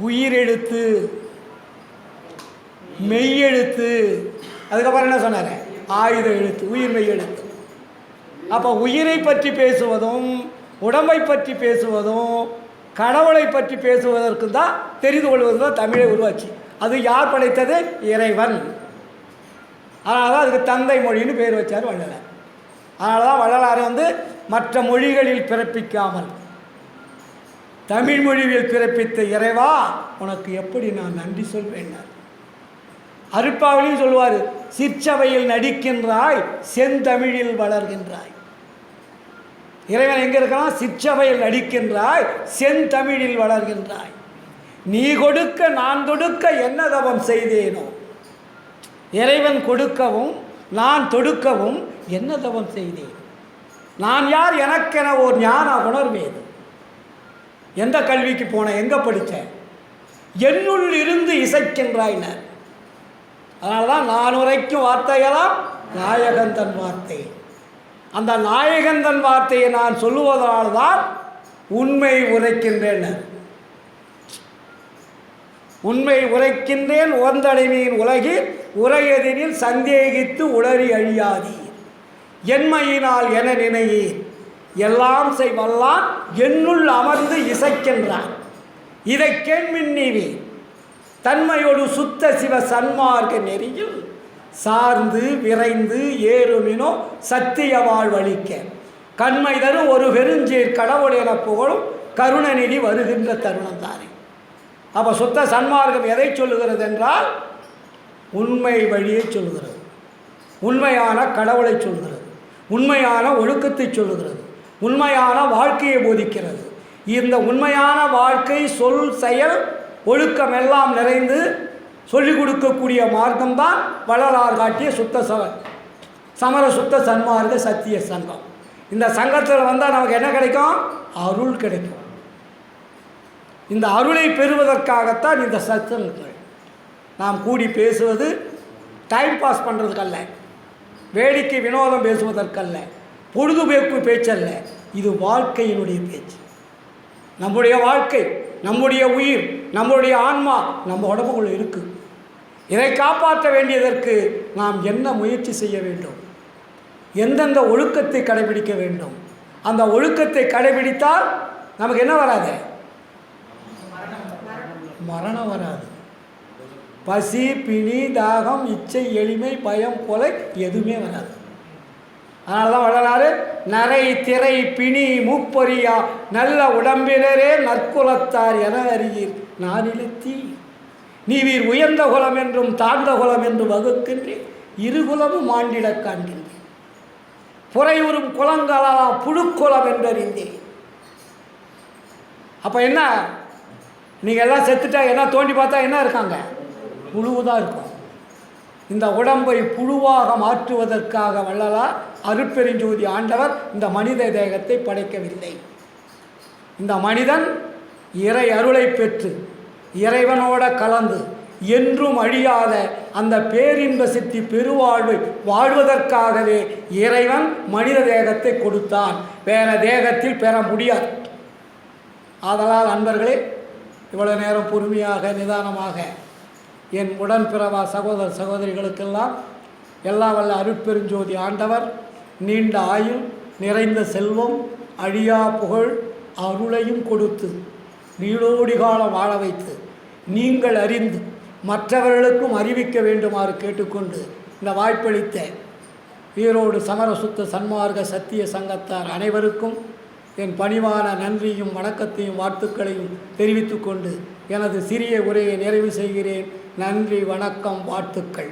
உயிரெழுத்து, மெய்யெழுத்து. அதுக்கப்புறம் என்ன சொன்னார்? ஆயுத எழுத்து, உயிர் மெய் எழுத்து. அப்போ உயிரை பற்றி பேசுவதும், உடம்பை பற்றி பேசுவதும், கடவுளை பற்றி பேசுவதற்கு தான், தெரிந்து கொள்வது தான் தமிழை உருவாச்சு. அது யார் படைத்தது? இறைவன். அதனால தான் அதுக்கு தந்தை மொழின்னு பேர் வச்சார் வள்ளலார். அதனால தான் வள்ளலார் வந்து மற்ற மொழிகளில் பிறப்பிக்காமல் தமிழ் மொழியில் பிறப்பித்த இறைவா உனக்கு எப்படி நான் நன்றி சொல்வேன். அருட்பாவிலையும் சொல்லுவார், சிற்சபையில் நடிக்கின்றாய், செந்தமிழில் வளர்கின்றாய். இறைவன் எங்கே இருக்கான்? சிற்சபையில் நடிக்கின்றாய், செந்தமிழில் வளர்கின்றாய். நீ கொடுக்க நான் தொடுக்க என்ன தவம் செய்தேனோ. இறைவன் கொடுக்கவும் நான் தொடுக்கவும் என்ன தவம் செய்தேன். நான் யார்? எனக்கென ஓர் ஞான உணர்வேது. எந்த கல்விக்கு போன, எங்கே படித்தேன்? என்னுள் இருந்து இசைக்கின்றாயினர். அதனால தான் நான் உரைக்கும் வார்த்தையெல்லாம் நாயகன் தன் வார்த்தை. அந்த நாயகன் தன் வார்த்தையை நான் சொல்லுவதனால்தான் தான் உண்மை உரைக்கின்றேன். உண்மை உரைக்கின்றேன் ஓர்ந்தடைமையின் உலகில் உரையதினில் சந்தேகித்து உளறி அழியாதீர். என்மையினால் என நினையீர், எல்லாம் செய்வல்லான் என்னுள் அமர்ந்து இசைக்கின்றான். இதை கேண்மின் நீவி தன்மையோடு சுத்த சிவ சன்மார்க்க நெறியில் சார்ந்து விரைந்து ஏறுமினோ சத்திய வாழ்வழிக்க கண்மை தரும் ஒரு பெருஞ்சீர் கடவுள் என புகழும் கருணநிதி வருகின்ற தருணம் தானே. அப்போ சுத்த சன்மார்க்கம் எதை சொல்லுகிறது என்றால் உண்மை வழியை சொல்லுகிறது, உண்மையான கடவுளை சொல்கிறது, உண்மையான ஒழுக்கத்தை சொல்லுகிறது, உண்மையான வாழ்க்கையை போதிக்கிறது. இந்த உண்மையான வாழ்க்கை சொல் செயல் ஒழுக்கம் எல்லாம் நிறைந்து சொல்லிக் கொடுக்கக்கூடிய மார்க்கம்தான் வள்ளலார் காட்டிய சமர சுத்த சன்மார்க்க சத்திய சங்கம். இந்த சங்கத்தில் வந்தால் நமக்கு என்ன கிடைக்கும்? அருள் கிடைக்கும். இந்த அருளை பெறுவதற்காகத்தான் இந்த சத்சங்கங்கள். நாம் கூடி பேசுவது டைம் பாஸ் பண்ணுறதுக்கல்ல, வேடிக்கை வினோதம் பேசுவதற்கல்ல, பொழுதுபோக்கு பேச்சல்ல. இது வாழ்க்கையினுடைய பேச்சு. நம்முடைய வாழ்க்கை, நம்முடைய உயிர், நம்முடைய ஆன்மா நம்ம உடம்புக்குள்ள இருக்குது. இதை காப்பாற்ற வேண்டியதற்கு நாம் என்ன முயற்சி செய்ய வேண்டும்? எந்தெந்த ஒழுக்கத்தை கடைபிடிக்க வேண்டும்? அந்த ஒழுக்கத்தை கடைபிடித்தால் நமக்கு என்ன வராது? மரணம் வராது. பசி, பிணி, தாகம், இச்சை, எளிமை, பயம், கொலை எதுவுமே வராது. அதனால தான் வள்ளலாறு நரை திரை பிணி மூப்பொறியா நல்ல உடம்பினரே நற்குலத்தார் என அறியீர் நானிலத்தி நீவீர் உயர்ந்த குலம் என்றும் தாழ்ந்த குலம் என்றும் வகுக்கின்றேன் இருகுலமும் ஆண்டிட காண்கின்றேன் புறையுறும் குலங்களா புழுக்குலம் என்றறிந்தேன். அப்போ என்ன, நீங்கள் எல்லாம் செத்துட்டா என்ன தோண்டி பார்த்தா என்ன இருக்காங்க? புழுவுதான் இருக்கும். இந்த உடம்பை புழுவாக மாற்றுவதற்காக வள்ளலார் அருட்பெருஞ்சோதி ஆண்டவர் இந்த மனித தேகத்தை படைக்கவில்லை. இந்த மனிதன் இறை அருளை பெற்று இறைவனோட கலந்து என்றும் அழியாத அந்த பேரின்ப சித்தி பெருவாழ்வை வாழ்வதற்காகவே இறைவன் மனித தேகத்தை கொடுத்தான். வேற தேகத்தில் பெற முடியாது. ஆதலால் அன்பர்களே, இவ்வளவு நேரம் பொறுமையாக நிதானமாக என் உடன்பிறவா சகோதர சகோதரிகளுக்கெல்லாம் எல்லா வல்ல அருட்பெருஞ்சோதி ஆண்டவர் நீண்ட ஆயுள், நிறைந்த செல்வம், அழியா புகழ், அருளையும் கொடுத்து நீளோடி காலம் வாழ வைத்து நீங்கள் அறிந்து மற்றவர்களுக்கும் அறிவிக்க வேண்டுமாறு கேட்டுக்கொண்டு இந்த வாய்ப்பளித்த ஈரோடு சமர சுத்த சன்மார்க்க சத்திய சங்கத்தார் அனைவருக்கும் என் பணிவான நன்றியும் வணக்கத்தையும் வாழ்த்துக்களையும் தெரிவித்துக்கொண்டு எனது சிறிய உரையை நிறைவு செய்கிறேன். நன்றி, வணக்கம், வாழ்த்துக்கள்.